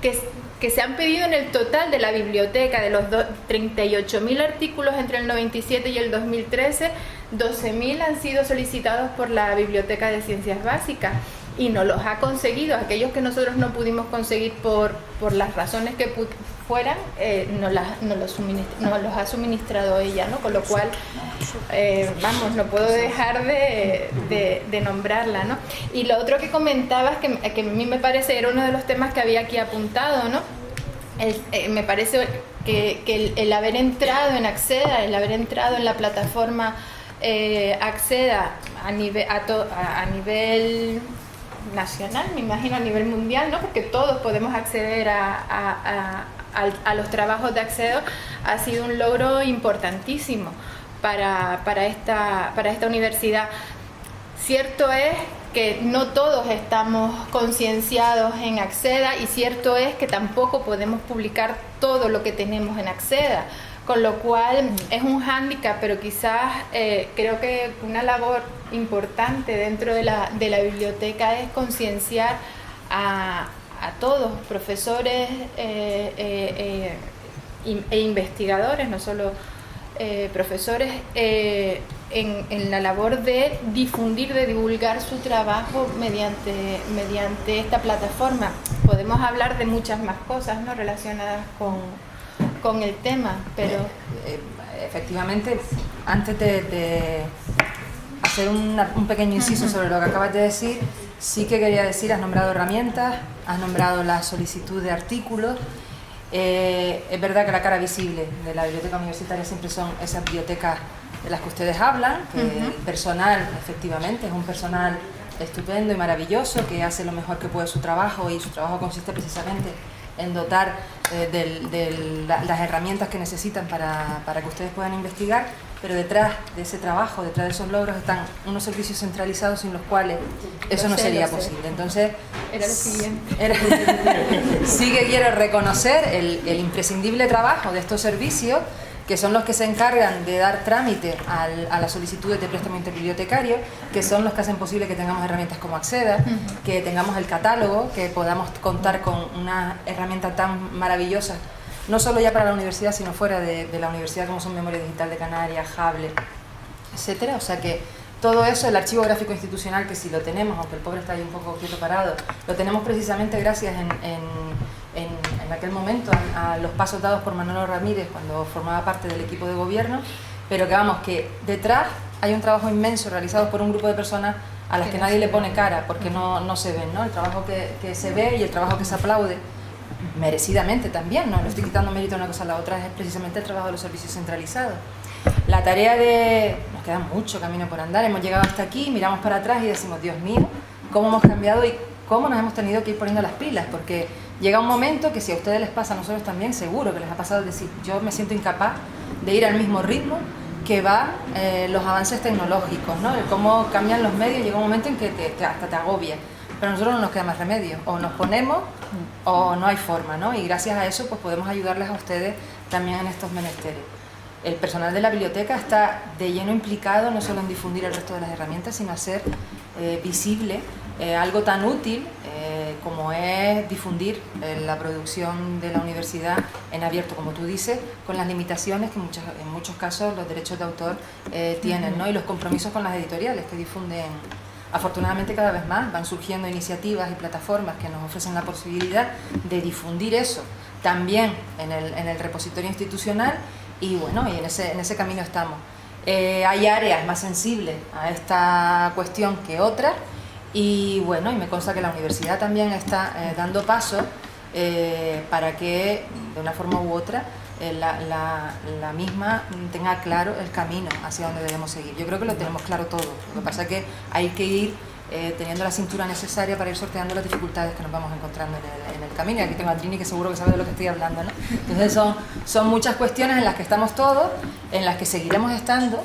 que se han pedido en el total de la biblioteca. De los 38.000 artículos entre el 97 y el 2013, 12.000 han sido solicitados por la Biblioteca de Ciencias Básicas y nos los ha conseguido. Aquellos que nosotros no pudimos conseguir por las razones que fueran, nos los ha suministrado ella, ¿no? Con lo cual, no puedo dejar de nombrarla, ¿no? Y lo otro que comentabas, que a mí me parece era uno de los temas que había aquí apuntado, ¿no? Me parece que el haber entrado en Acceda, el haber entrado en la plataforma Acceda a nivel nacional, me imagino a nivel mundial, ¿no? Porque todos podemos acceder a los trabajos de Acceda, ha sido un logro importantísimo para esta universidad. Cierto es que no todos estamos concienciados en Acceda y cierto es que tampoco podemos publicar todo lo que tenemos en Acceda, con lo cual es un hándicap, pero quizás creo que una labor importante dentro de la biblioteca es concienciar a todos, profesores e investigadores, no solo profesores, en la labor de difundir, de divulgar su trabajo mediante esta plataforma. Podemos hablar de muchas más cosas, ¿no?, relacionadas con el tema, pero efectivamente, antes de hacer un pequeño inciso sobre lo que acabas de decir, sí que quería decir, has nombrado herramientas, has nombrado la solicitud de artículos. Es verdad que la cara visible de la biblioteca universitaria siempre son esas bibliotecas de las que ustedes hablan, que el personal, efectivamente, es un personal estupendo y maravilloso, que hace lo mejor que puede su trabajo, y su trabajo consiste precisamente en dotar de las herramientas que necesitan para que ustedes puedan investigar, pero detrás de ese trabajo, detrás de esos logros, están unos servicios centralizados sin los cuales eso no sería posible. Entonces, era lo siguiente. Sí que quiero reconocer el imprescindible trabajo de estos servicios, que son los que se encargan de dar trámite a las solicitudes de préstamo interbibliotecario, que son los que hacen posible que tengamos herramientas como Acceda, que tengamos el catálogo, que podamos contar con una herramienta tan maravillosa, no solo ya para la universidad, sino fuera de la universidad, como son Memoria Digital de Canarias, Hable, etcétera. O sea que todo eso, el archivo gráfico institucional, que si lo tenemos, aunque el pobre está ahí un poco quieto parado, lo tenemos precisamente gracias en aquel momento a los pasos dados por Manolo Ramírez cuando formaba parte del equipo de gobierno, pero que detrás hay un trabajo inmenso realizado por un grupo de personas a las que nadie le pone cara, porque no se ven, ¿no? El trabajo que se ve y el trabajo que se aplaude, merecidamente también, no estoy quitando mérito a una cosa a la otra, es precisamente el trabajo de los servicios centralizados. La tarea nos queda mucho camino por andar, hemos llegado hasta aquí, miramos para atrás y decimos, Dios mío, cómo hemos cambiado y cómo nos hemos tenido que ir poniendo las pilas, porque llega un momento que si a ustedes les pasa, a nosotros también, seguro que les ha pasado, decir, yo me siento incapaz de ir al mismo ritmo que van los avances tecnológicos, ¿no? Cómo cambian los medios, llega un momento en que hasta te agobia. Pero a nosotros no nos queda más remedio, o nos ponemos o no hay forma, ¿no? Y gracias a eso pues podemos ayudarles a ustedes también en estos menesteres. El personal de la biblioteca está de lleno implicado no solo en difundir el resto de las herramientas, sino hacer visible algo tan útil como es difundir la producción de la universidad en abierto, como tú dices, con las limitaciones que en muchos casos los derechos de autor tienen, ¿no? Y los compromisos con las editoriales que difunden. Afortunadamente cada vez más van surgiendo iniciativas y plataformas que nos ofrecen la posibilidad de difundir eso también en el repositorio institucional, y bueno, y en ese camino estamos. Hay áreas más sensibles a esta cuestión que otras, y bueno, y me consta que la universidad también está dando pasos para que de una forma u otra la misma tenga claro el camino hacia donde debemos seguir. Yo creo que lo tenemos claro todo. Lo que pasa es que hay que ir teniendo la cintura necesaria para ir sorteando las dificultades que nos vamos encontrando en el camino. Y aquí tengo a Trini, que seguro que sabe de lo que estoy hablando, ¿no? Entonces son muchas cuestiones en las que estamos todos, en las que seguiremos estando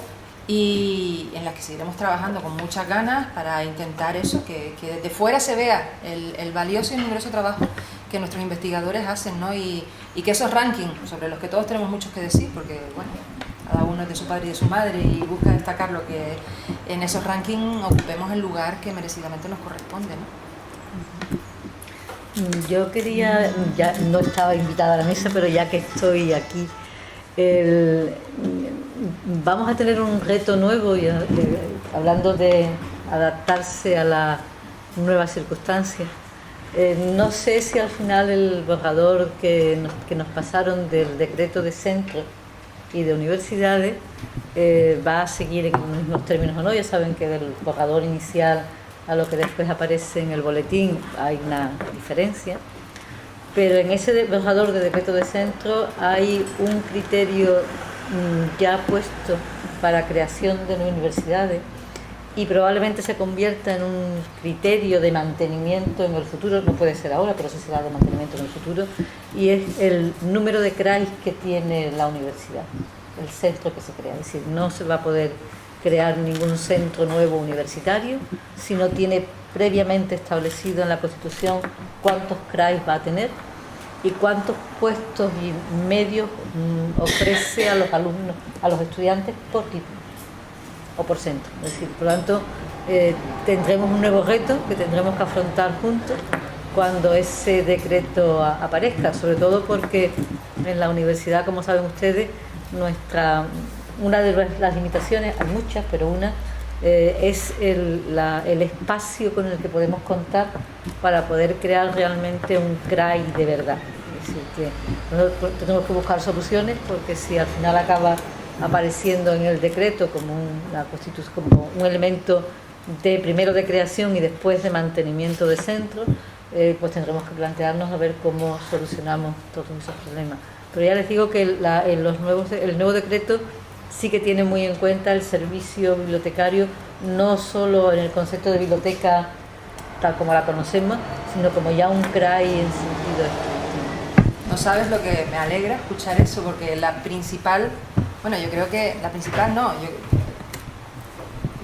y en las que seguiremos trabajando con muchas ganas para intentar eso, que desde fuera se vea el valioso y numeroso trabajo que nuestros investigadores hacen, ¿no? Y que esos rankings, sobre los que todos tenemos mucho que decir, porque bueno, cada uno es de su padre y de su madre y busca destacar lo que en esos rankings ocupemos el lugar que merecidamente nos corresponde, ¿no? Yo quería, ya no estaba invitada a la mesa, pero ya que estoy aquí, vamos a tener un reto nuevo, hablando de adaptarse a las nuevas circunstancias. No sé si al final el borrador que nos pasaron del decreto de centros y de universidades va a seguir en los mismos términos o no. Ya saben que del borrador inicial a lo que después aparece en el boletín hay una diferencia, pero en ese borrador de decreto de centro hay un criterio ya puesto para creación de universidades, y probablemente se convierta en un criterio de mantenimiento en el futuro. No puede ser ahora, pero sí será de mantenimiento en el futuro, y es el número de CRAIs que tiene la universidad, el centro que se crea. Es decir, no se va a poder crear ningún centro nuevo universitario si no tiene previamente establecido en la Constitución cuántos CRAIs va a tener y cuántos puestos y medios ofrece a los alumnos, a los estudiantes por título o por centro. Es decir, por lo tanto, tendremos un nuevo reto que tendremos que afrontar juntos cuando ese decreto aparezca, sobre todo porque en la universidad, como saben ustedes, una de las limitaciones, hay muchas, pero una es el espacio con el que podemos contar para poder crear realmente un CRAI de verdad. Es decir, que nosotros tenemos que buscar soluciones, porque si al final acaba apareciendo en el decreto como como un elemento primero de creación y después de mantenimiento de centros, pues tendremos que plantearnos a ver cómo solucionamos todos esos problemas. Pero ya les digo que el nuevo decreto sí que tiene muy en cuenta el servicio bibliotecario, no solo en el concepto de biblioteca tal como la conocemos, sino como ya un CRAI en sentido estricto. No sabes lo que me alegra escuchar eso, porque la principal, bueno, yo creo que la principal no,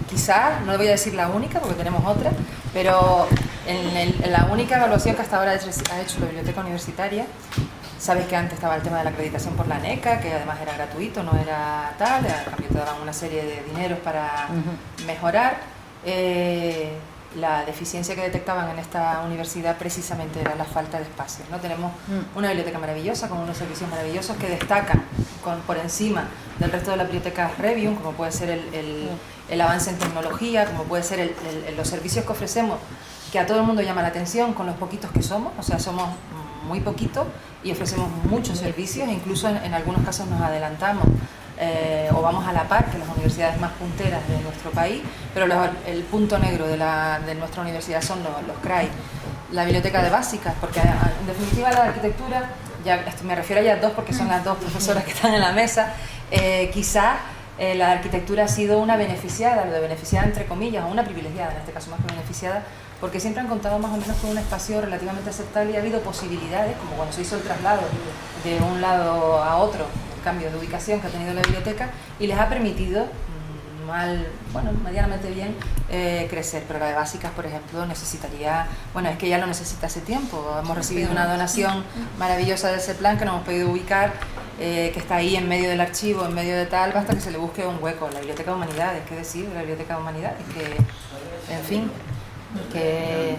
quizás, no le voy a decir la única porque tenemos otra, pero en la única evaluación que hasta ahora ha hecho la biblioteca universitaria, sabes que antes estaba el tema de la acreditación por la NECA, que además era gratuito, no era tal, a cambio te daban una serie de dineros para mejorar. La deficiencia que detectaban en esta universidad precisamente era la falta de espacios, ¿no? Tenemos una biblioteca maravillosa, con unos servicios maravillosos que destacan por encima del resto de las bibliotecas Revium, como puede ser el avance en tecnología, como puede ser los servicios que ofrecemos, que a todo el mundo llama la atención con los poquitos que somos, o sea, somos muy poquitos y ofrecemos muchos servicios, e incluso en algunos casos nos adelantamos o vamos a la par que las universidades más punteras de nuestro país, pero el punto negro de nuestra universidad son los CRAI. La biblioteca de básicas, porque en definitiva la arquitectura, me refiero a ellas dos porque son las dos profesoras que están en la mesa, quizás la arquitectura ha sido una beneficiada, lo de beneficiada entre comillas, o una privilegiada en este caso más que beneficiada, porque siempre han contado más o menos con un espacio relativamente aceptable y ha habido posibilidades, como cuando se hizo el traslado de un lado a otro, el cambio de ubicación que ha tenido la biblioteca, y les ha permitido medianamente bien crecer. Pero la de básicas, por ejemplo, necesitaría, es que ya lo necesita hace tiempo. Hemos recibido una donación maravillosa de ese plan que nos hemos podido ubicar, que está ahí en medio del archivo, en medio de tal, basta que se le busque un hueco. La Biblioteca de Humanidades, ¿qué decir de la Biblioteca de Humanidades? Que, en fin, que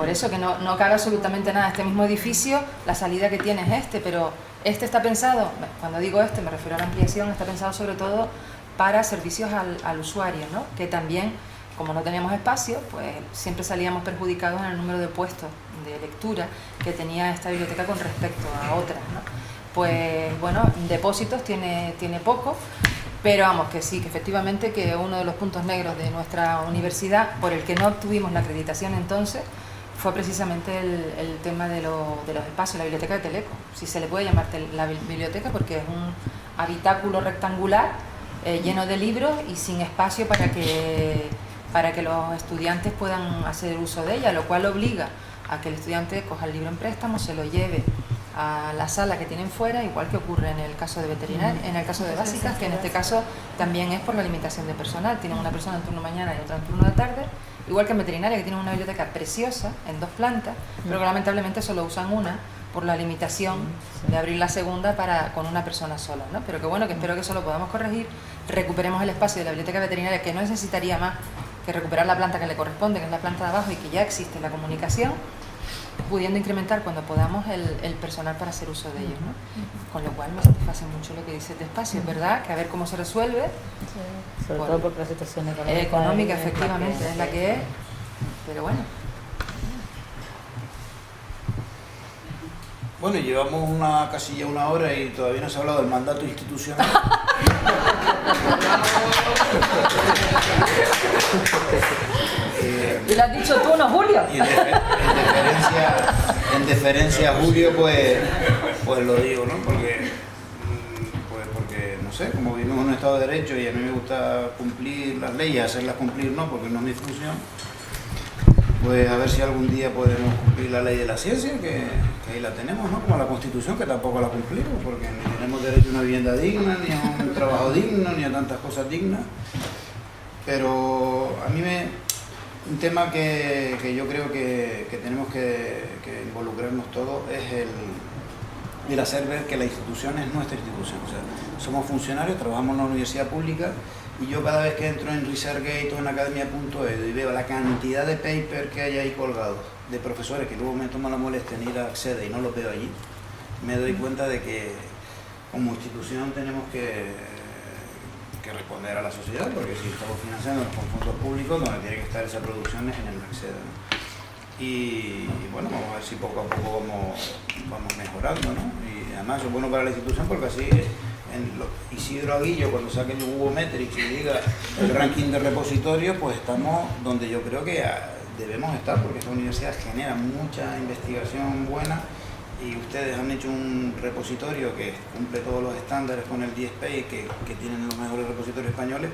Por eso que no cabe absolutamente nada. Este mismo edificio, la salida que tiene es pero este está pensado, cuando digo me refiero a la ampliación, está pensado sobre todo para servicios al usuario, ¿no? Que también, como no teníamos espacio, pues siempre salíamos perjudicados en el número de puestos de lectura que tenía esta biblioteca con respecto a otras, ¿no? Pues bueno, depósitos tiene poco, pero vamos, que sí, que efectivamente que uno de los puntos negros de nuestra universidad, por el que no obtuvimos la acreditación entonces, fue precisamente el tema de los espacios, la biblioteca de Teleco. Si se le puede llamar la biblioteca, porque es un habitáculo rectangular lleno de libros y sin espacio para que los estudiantes puedan hacer uso de ella, lo cual obliga a que el estudiante coja el libro en préstamo, se lo lleve a la sala que tienen fuera, igual que ocurre en el caso de veterinaria, en el caso de básicas, que en este caso también es por la limitación de personal. Tienen una persona en turno mañana y otra en turno de tarde, igual que en veterinaria, que tienen una biblioteca preciosa en 2 plantas, pero que lamentablemente solo usan una por la limitación de abrir la segunda con una persona sola, ¿no? Pero que bueno, que espero que eso lo podamos corregir, recuperemos el espacio de la biblioteca veterinaria, que no necesitaría más que recuperar la planta que le corresponde, que es la planta de abajo, y que ya existe la comunicación, pudiendo incrementar cuando podamos el personal para hacer uso de ellos, ¿no? Con lo cual me satisface mucho lo que dice este espacio, ¿verdad? Que a ver cómo se resuelve. Sí, sobre todo porque la situación económica efectivamente es la que es, pero bueno. Bueno, llevamos casi ya una hora y todavía no se ha hablado del mandato institucional. ¿Y lo has dicho tú, no Julio? Y en deferencia a Julio, pues lo digo, ¿no? Porque no sé, como vivimos en un Estado de Derecho y a mí me gusta cumplir las leyes, hacerlas cumplir, ¿no? Porque no es mi función. Pues a ver si algún día podemos cumplir la ley de la ciencia, que ahí la tenemos, ¿no? Como la Constitución, que tampoco la cumplimos, porque ni tenemos derecho a una vivienda digna, ni a un trabajo digno, ni a tantas cosas dignas. Pero a mí un tema que yo creo que tenemos que involucrarnos todos es el hacer ver que la institución es nuestra institución. O sea, somos funcionarios, trabajamos en una universidad pública, y yo cada vez que entro en ResearchGate o en academia.edu y veo la cantidad de papers que hay ahí colgados de profesores que luego me toman la molestia en ir a Accede y no los veo allí, me doy cuenta de que como institución tenemos que responder a la sociedad, porque si estamos financiando con fondos públicos, donde tiene que estar esas producciones en el Accede, ¿no? Y bueno, vamos a ver si poco a poco vamos mejorando, ¿no? Y además es bueno para la institución porque así Isidro Aguillo, cuando saque el Google Metrics y diga el ranking de repositorios, pues estamos donde yo creo que debemos estar, porque esta universidad genera mucha investigación buena y ustedes han hecho un repositorio que cumple todos los estándares con el DSP, que tienen los mejores repositorios españoles,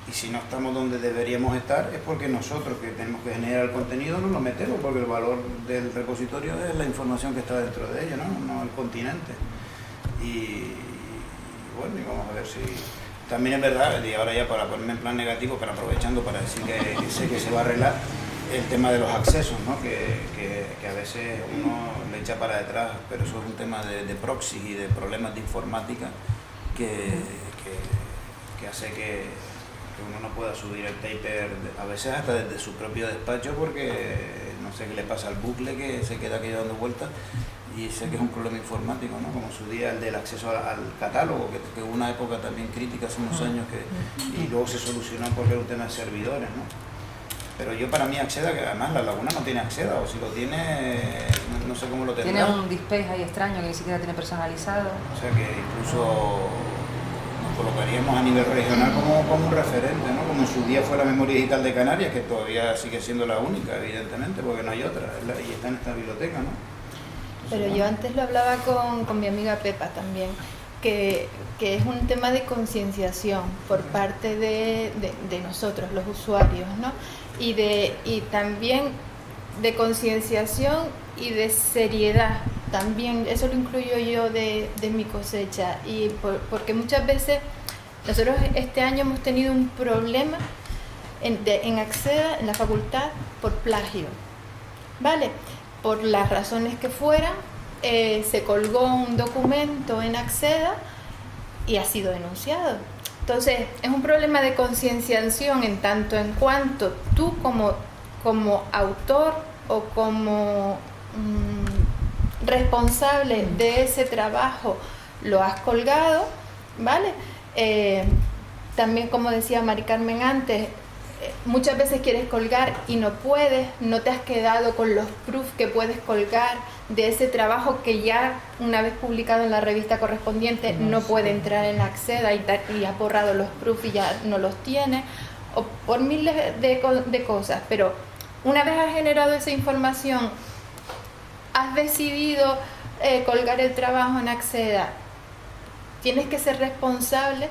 y si no estamos donde deberíamos estar es porque nosotros, que tenemos que generar el contenido, no lo metemos, porque el valor del repositorio es la información que está dentro de ello, no el continente. Y bueno, y vamos a ver si... También es verdad, y ahora ya para ponerme en plan negativo, pero aprovechando para decir que sé que se va a arreglar el tema de los accesos, ¿no? que a veces uno le echa para detrás, pero eso es un tema de proxy y de problemas de informática que hace que uno no pueda subir el paper, a veces hasta desde su propio despacho, porque no sé qué le pasa al bucle que se queda aquí dando vueltas. Y sé que es un problema informático, ¿no? Como su día el del acceso al catálogo, que hubo una época también crítica hace unos años, y luego se solucionó porque era un tema de servidores, ¿no? Pero yo para mí Acceda, que además la Laguna no tiene Acceda, o si lo tiene, no sé cómo lo tendrá. Tiene un display ahí extraño que ni siquiera tiene personalizado. O sea que incluso nos colocaríamos a nivel regional como un referente, ¿no? Como en su día fue la memoria digital de Canarias, que todavía sigue siendo la única, evidentemente, porque no hay otra, y está en esta biblioteca, ¿no? Pero yo antes lo hablaba con mi amiga Pepa también, que es un tema de concienciación por parte de nosotros, los usuarios, ¿no? Y también de concienciación y de seriedad, también eso lo incluyo yo de mi cosecha, y porque muchas veces nosotros este año hemos tenido un problema en Acceda, en la facultad, por plagio, ¿vale? Por las razones que fueran, se colgó un documento en Acceda y ha sido denunciado. Entonces, es un problema de concienciación en tanto en cuanto tú como autor o como responsable de ese trabajo lo has colgado, ¿vale? También, como decía Mari Carmen antes, muchas veces quieres colgar y no puedes, no te has quedado con los proofs que puedes colgar de ese trabajo que ya una vez publicado en la revista correspondiente no puede entrar en Acceda y has borrado los proofs y ya no los tiene, o por miles de cosas. Pero una vez has generado esa información, has decidido colgar el trabajo en Acceda, tienes que ser responsable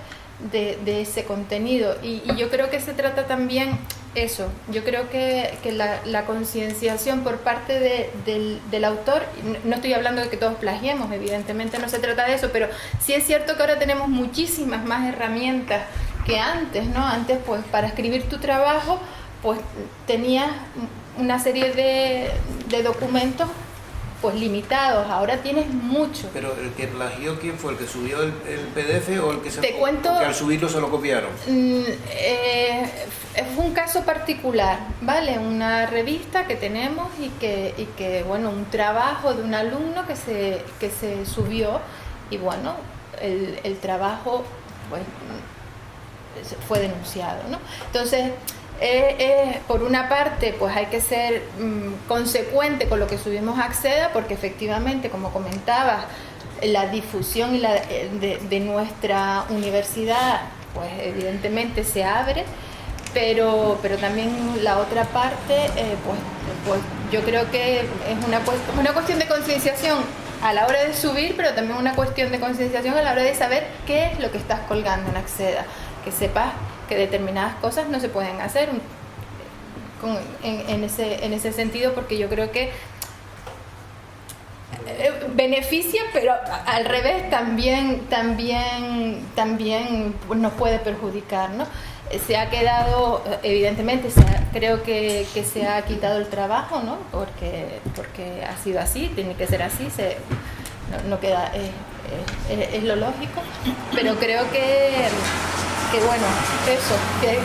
de ese contenido, y yo creo que se trata también eso. Yo creo que la concienciación por parte del autor, no estoy hablando de que todos plagiemos, evidentemente no se trata de eso, pero sí es cierto que ahora tenemos muchísimas más herramientas que antes, ¿no? Antes, pues, para escribir tu trabajo, pues tenías una serie de documentos pues limitados, ahora tienes mucho. Pero el que plagió, ¿quién fue? ¿El que subió el PDF o el que Te cuento, que al subirlo se lo copiaron? Es un caso particular, ¿vale? Una revista que tenemos y que bueno, un trabajo de un alumno que se subió, y bueno, el trabajo pues fue denunciado, ¿no? Entonces, por una parte, pues hay que ser consecuente con lo que subimos a Acceda, porque efectivamente, como comentabas, la difusión de nuestra universidad, pues evidentemente se abre, pero también la otra parte, pues yo creo que es una cuestión de concienciación a la hora de subir, pero también una cuestión de concienciación a la hora de saber qué es lo que estás colgando en Acceda, que sepas que determinadas cosas no se pueden hacer en ese sentido, porque yo creo que beneficia, pero al revés también pues nos puede perjudicar, ¿no? Se ha quedado, evidentemente, creo que se ha quitado el trabajo, ¿no? Porque ha sido así, tiene que ser así, no queda, es lo lógico, pero creo que bueno, eso,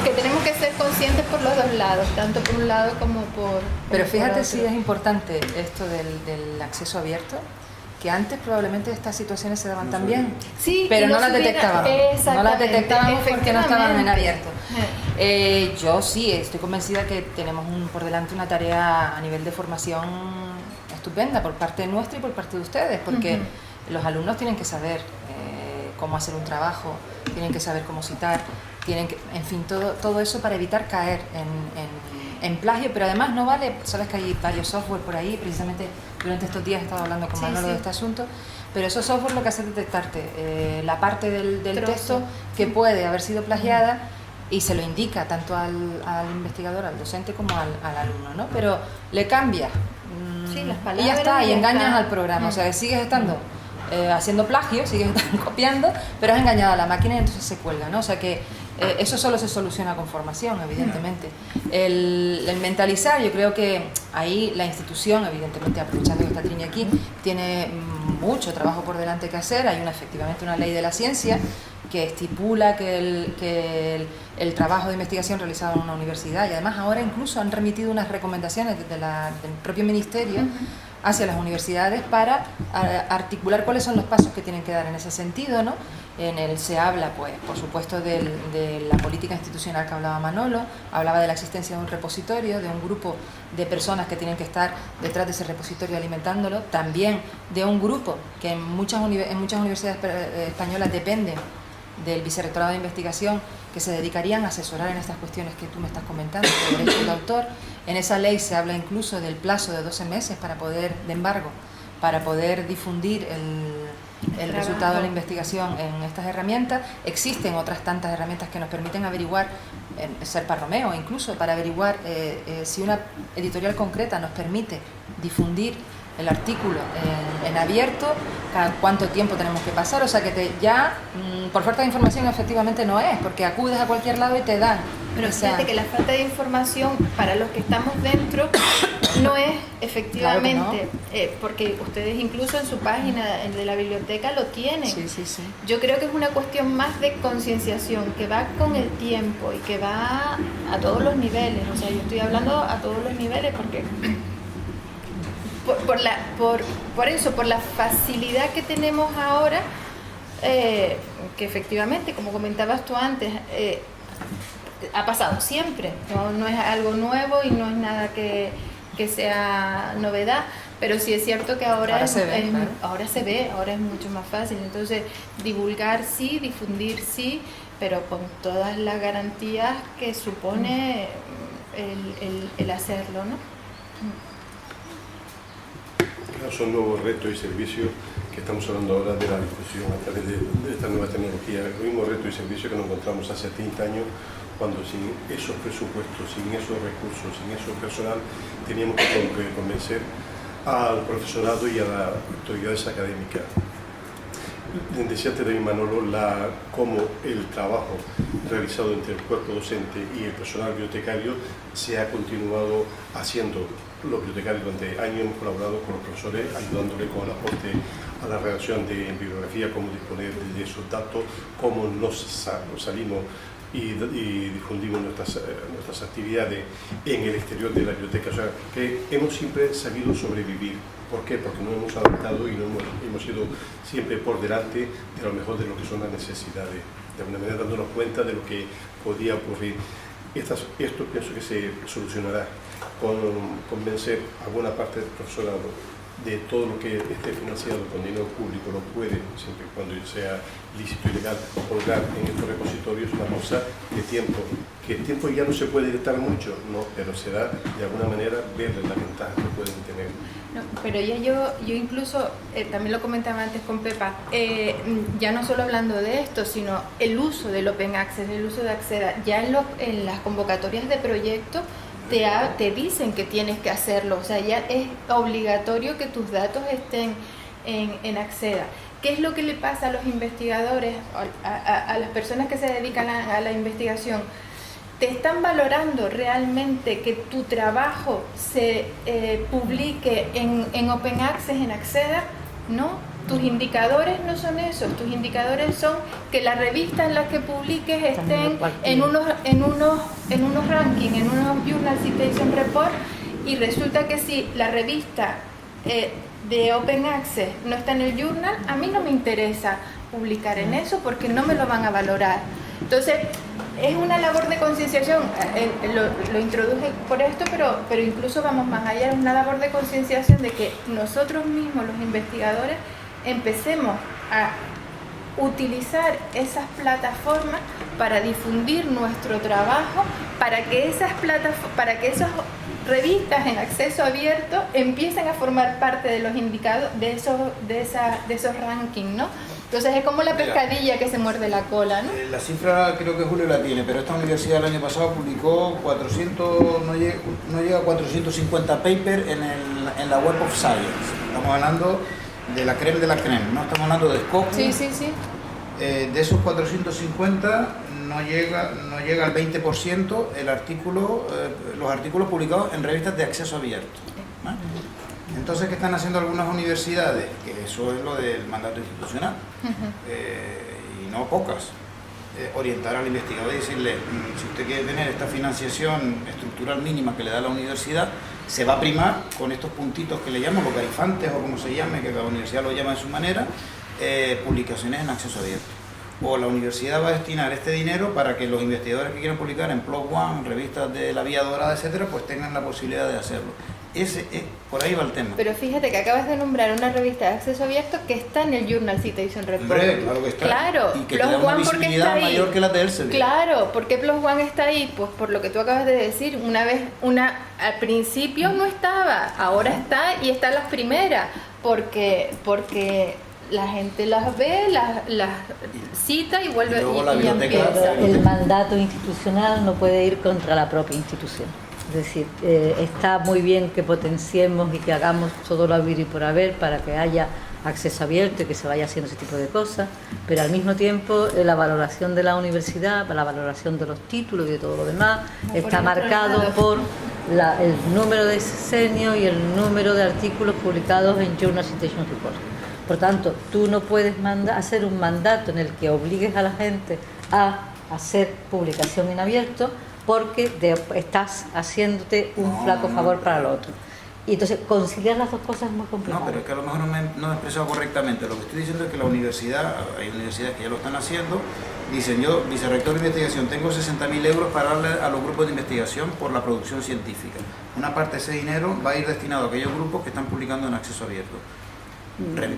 que tenemos que ser conscientes por los dos lados, tanto por un lado como por Pero fíjate otro. si es importante esto del acceso abierto, que antes probablemente estas situaciones se daban también, Sí, pero no las se hubiera- detectábamos. No las detectábamos porque no estaban en abierto. Yo sí estoy convencida que tenemos por delante una tarea a nivel de formación estupenda por parte nuestra y por parte de ustedes, porque los alumnos tienen que saber cómo hacer un trabajo, tienen que saber cómo citar, tienen que, en fin, todo eso para evitar caer en plagio. Pero además no vale, sabes que hay varios software por ahí, precisamente durante estos días he estado hablando con Manolo de este asunto, pero esos software lo que hace es detectarte la parte del texto que puede haber sido plagiada, y se lo indica tanto al investigador, al docente, como al alumno, ¿no? Pero le cambias las y palabras, ya está, y ya engañas está. al programa, o sea, que sigues estando haciendo plagio, sigues copiando, pero has engañado a la máquina y entonces se cuelga, ¿no? O sea que eso solo se soluciona con formación, evidentemente. El mentalizar, yo creo que ahí la institución, evidentemente, aprovechando que está Trini aquí, tiene mucho trabajo por delante que hacer. Hay efectivamente una ley de la ciencia que estipula que el trabajo de investigación realizado en una universidad, y además ahora incluso han remitido unas recomendaciones del propio ministerio hacia las universidades para articular cuáles son los pasos que tienen que dar en ese sentido, ¿no? Se habla, pues, por supuesto, de la política institucional que hablaba Manolo, hablaba de la existencia de un repositorio, de un grupo de personas que tienen que estar detrás de ese repositorio alimentándolo, también de un grupo que en muchas universidades españolas dependen del Vicerrectorado de Investigación, que se dedicarían a asesorar en estas cuestiones que tú me estás comentando, de derechos de autor. En esa ley se habla incluso del plazo de 12 meses de embargo, para poder difundir el resultado de la investigación en estas herramientas. Existen otras tantas herramientas que nos permiten averiguar, Serpa Romeo incluso, para averiguar si una editorial concreta nos permite difundir el artículo en abierto, cada cuánto tiempo tenemos que pasar. O sea que por falta de información efectivamente no es, porque acudes a cualquier lado y te dan. Pero fíjate que la falta de información para los que estamos dentro no es efectivamente, claro, porque ustedes incluso en su página de la biblioteca lo tienen. Sí. Yo creo que es una cuestión más de concienciación, que va con el tiempo y que va a todos los niveles. O sea, yo estoy hablando a todos los niveles, porque por eso, por la facilidad que tenemos ahora, que efectivamente, como comentabas tú antes, ha pasado siempre, no es algo nuevo y no es nada que sea novedad, pero sí es cierto que ahora se ve, claro. ahora es mucho más fácil. Entonces, divulgar sí, difundir sí, pero con todas las garantías que supone el hacerlo, ¿no? Son nuevos retos y servicios que estamos hablando ahora de la difusión a través de esta nueva tecnología. El mismo reto y servicio que nos encontramos hace 30 años, cuando sin esos presupuestos, sin esos recursos, sin ese personal, teníamos que convencer al profesorado y a las autoridades académicas. Decía antes de Manolo cómo el trabajo realizado entre el cuerpo docente y el personal bibliotecario se ha continuado haciendo. Los bibliotecarios durante años hemos colaborado con los profesores, ayudándole con el aporte a la redacción de bibliografía, cómo disponer de esos datos, cómo nos salimos y difundimos nuestras actividades en el exterior de la biblioteca. O sea, que hemos siempre sabido sobrevivir. ¿Por qué? Porque nos hemos adaptado y hemos ido siempre por delante de lo mejor de lo que son las necesidades, de alguna manera dándonos cuenta de lo que podía ocurrir. Esto pienso que se solucionará con convencer a buena parte del profesorado de todo lo que esté financiado con dinero público no puede, siempre y cuando sea lícito y legal, colgar en estos repositorios una cosa de tiempo, que el tiempo ya no se puede dictar mucho, no, pero se da de alguna manera ver las ventajas que pueden tener. No, pero ya yo incluso, también lo comentaba antes con Pepa, ya no solo hablando de esto, sino el uso del Open Access, el uso de Acceda, ya en las convocatorias de proyectos te dicen que tienes que hacerlo, o sea, ya es obligatorio que tus datos estén en Acceda. ¿Qué es lo que le pasa a los investigadores, a las personas que se dedican a la investigación? ¿Te están valorando realmente que tu trabajo se publique en Open Access, en Acceda? ¿No? Tus indicadores no son esos, tus indicadores son que la revista en la que publiques estén en unos rankings, en unos Journal Citation Report, y resulta que si la revista de Open Access no está en el journal, a mí no me interesa publicar en eso porque no me lo van a valorar. Entonces, es una labor de concienciación, lo introduje por esto, pero incluso vamos más allá, es una labor de concienciación de que nosotros mismos, los investigadores, empecemos a utilizar esas plataformas para difundir nuestro trabajo, para que esas revistas en acceso abierto empiecen a formar parte de los indicadores de esos rankings, ¿no? Entonces es como la pescadilla que se muerde la cola, ¿no? La cifra creo que Julio la tiene, pero esta universidad el año pasado publicó 400, no llega a 450 papers en la Web of Science. Estamos hablando de la creme, no estamos hablando de Scopus. Sí. De esos 450 no llega al 20% los artículos publicados en revistas de acceso abierto, ¿no? Entonces, ¿qué están haciendo algunas universidades? Que eso es lo del mandato institucional, y no pocas. Orientar al investigador y decirle, si usted quiere tener esta financiación estructural mínima que le da la universidad, se va a primar con estos puntitos que le llaman, los garifantes o como se llame, que cada universidad lo llama de su manera, publicaciones en acceso abierto. O la universidad va a destinar este dinero para que los investigadores que quieran publicar en Plot One, revistas de la Vía Dorada, etcétera, pues tengan la posibilidad de hacerlo. Por ahí va el tema. Pero fíjate que acabas de nombrar una revista de acceso abierto que está en el Journal Citation Report. Hombre, claro que está. Claro, y que te da una visibilidad mayor que la de Elsevier. Claro, ¿por qué PLOS ONE está ahí? Pues por lo que tú acabas de decir, al principio no estaba, ahora está y está las primeras, porque la gente las ve, las cita y vuelve y empieza. El mandato institucional no puede ir contra la propia institución. Es decir, está muy bien que potenciemos y que hagamos todo lo habido y por haber para que haya acceso abierto y que se vaya haciendo ese tipo de cosas, pero al mismo tiempo la valoración de la universidad, la valoración de los títulos y de todo lo demás está marcado por el número de sexenios y el número de artículos publicados en Journal Citation Report. Por tanto, tú no puedes hacer un mandato en el que obligues a la gente a hacer publicación en abierto porque estás haciéndote un flaco favor para el otro. Y entonces conciliar las dos cosas es muy complicado. No, pero es que a lo mejor no me he expresado correctamente. Lo que estoy diciendo es que la universidad, hay universidades que ya lo están haciendo, dicen: yo, vicerrector de investigación, tengo 60.000 euros para darle a los grupos de investigación por la producción científica. Una parte de ese dinero va a ir destinado a aquellos grupos que están publicando en acceso abierto.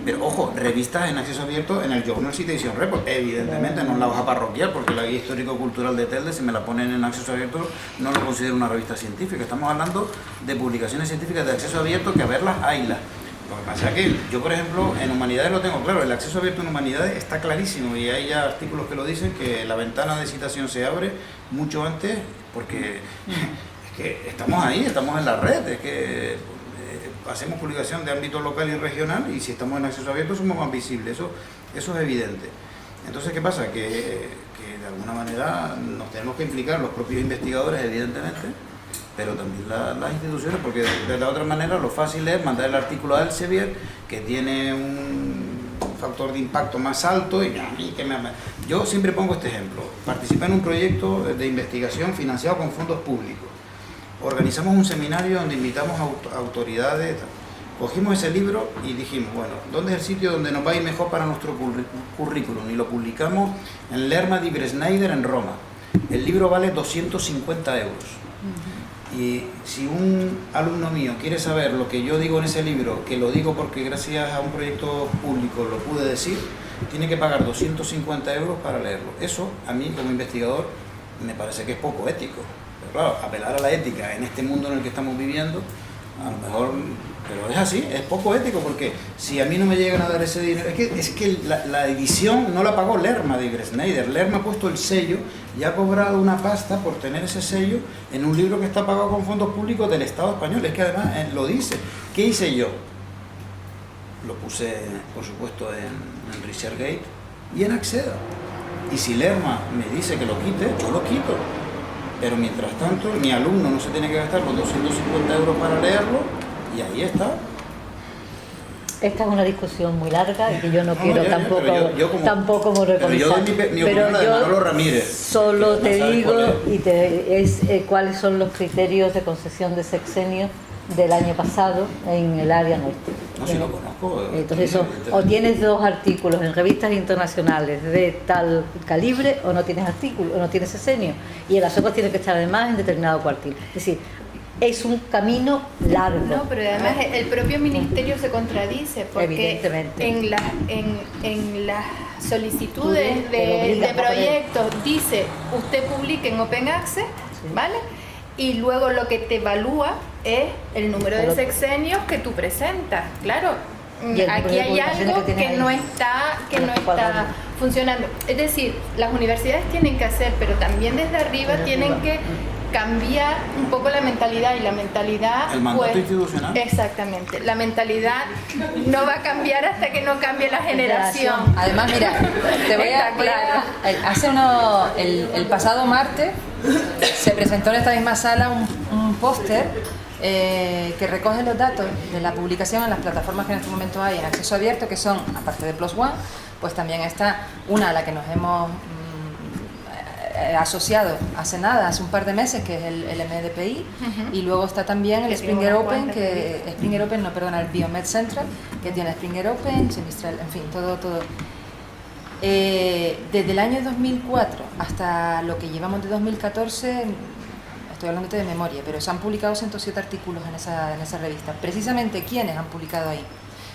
Pero ojo, revistas en acceso abierto en el Journal Citation Report, evidentemente no en la hoja parroquial, porque la guía histórico-cultural de Telde, si me la ponen en acceso abierto, no lo considero una revista científica. Estamos hablando de publicaciones científicas de acceso abierto, que a verlas haylas. Lo que pasa es que yo, por ejemplo, en humanidades lo tengo claro, el acceso abierto en humanidades está clarísimo, y hay ya artículos que lo dicen, que la ventana de citación se abre mucho antes, porque es que estamos ahí, estamos en la red, es que hacemos publicación de ámbito local y regional, y si estamos en acceso abierto somos más visibles, eso es evidente. Entonces, ¿qué pasa? Que de alguna manera nos tenemos que implicar los propios investigadores, evidentemente, pero también las instituciones, porque de la otra manera lo fácil es mandar el artículo a Elsevier, que tiene un factor de impacto más alto, y a mí que yo siempre pongo este ejemplo. Participé en un proyecto de investigación financiado con fondos públicos. Organizamos un seminario donde invitamos a autoridades, cogimos ese libro y dijimos: bueno, ¿dónde es el sitio donde nos va a ir mejor para nuestro currículum? Y lo publicamos en Lerma di Bresneider, en Roma. El libro vale 250 euros. Y si un alumno mío quiere saber lo que yo digo en ese libro, que lo digo porque gracias a un proyecto público lo pude decir, tiene que pagar 250 euros para leerlo. Eso, a mí como investigador, me parece que es poco ético. Pero claro, apelar a la ética en este mundo en el que estamos viviendo, a lo mejor, pero es así, es poco ético, porque si a mí no me llegan a dar ese dinero, es que la edición no la pagó Lerma de Bresneider. Lerma ha puesto el sello y ha cobrado una pasta por tener ese sello en un libro que está pagado con fondos públicos del Estado español. Es que además lo dice. ¿Qué hice yo? Lo puse, por supuesto, en ResearchGate y en Acceda. Y si Lerma me dice que lo quite, yo lo quito. Pero mientras tanto, mi alumno no se tiene que gastar los 250 euros para leerlo, y ahí está. Esta es una discusión muy larga y que yo no quiero tampoco monopolizar. Pero yo doy mi opinión, la de Manolo Ramírez. Solo te digo cuáles son los criterios de concesión de sexenio del año pasado en el área nuestra. No, si lo conozco. Entonces, o tienes dos artículos en revistas internacionales de tal calibre, o no tienes artículo, o no tienes sexenio. Y el ASOCOS tiene que estar además en determinado cuartil. Es decir, es un camino largo. No, pero además el propio ministerio se contradice, porque en las solicitudes de proyectos dice: usted publica en Open Access, ¿vale? Y luego lo que te evalúa es el número de sexenios que tú presentas. Claro, aquí hay algo que no está funcionando. Es decir, las universidades tienen que hacer, pero también desde arriba tienen que cambiar un poco la mentalidad, y la mentalidad... El mandato institucional. Exactamente. La mentalidad no va a cambiar hasta que no cambie la generación. Además, mira, te voy a... el pasado martes se presentó en esta misma sala un póster que recoge los datos de la publicación en las plataformas que en este momento hay en acceso abierto, que son, aparte de PLOS ONE, pues también está una a la que nos hemos asociado hace un par de meses, que es el MDPI, y luego está también el Springer Open, el Biomed Central, que tiene Springer Open, semestral, en fin, todo. Desde el año 2004 hasta lo que llevamos de 2014, estoy hablando de memoria, pero se han publicado 107 artículos en esa revista. Precisamente, ¿quiénes han publicado ahí?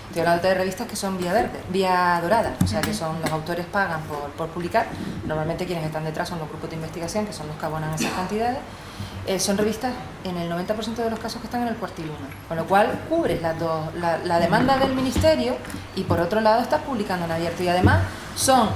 Estoy hablando de revistas que son vía dorada, o sea que los autores pagan por publicar. Normalmente quienes están detrás son los grupos de investigación, que son los que abonan esas cantidades. Son revistas en el 90% de los casos que están en el cuartil 1, con lo cual cubres la demanda del ministerio, y por otro lado estás publicando en abierto, y además son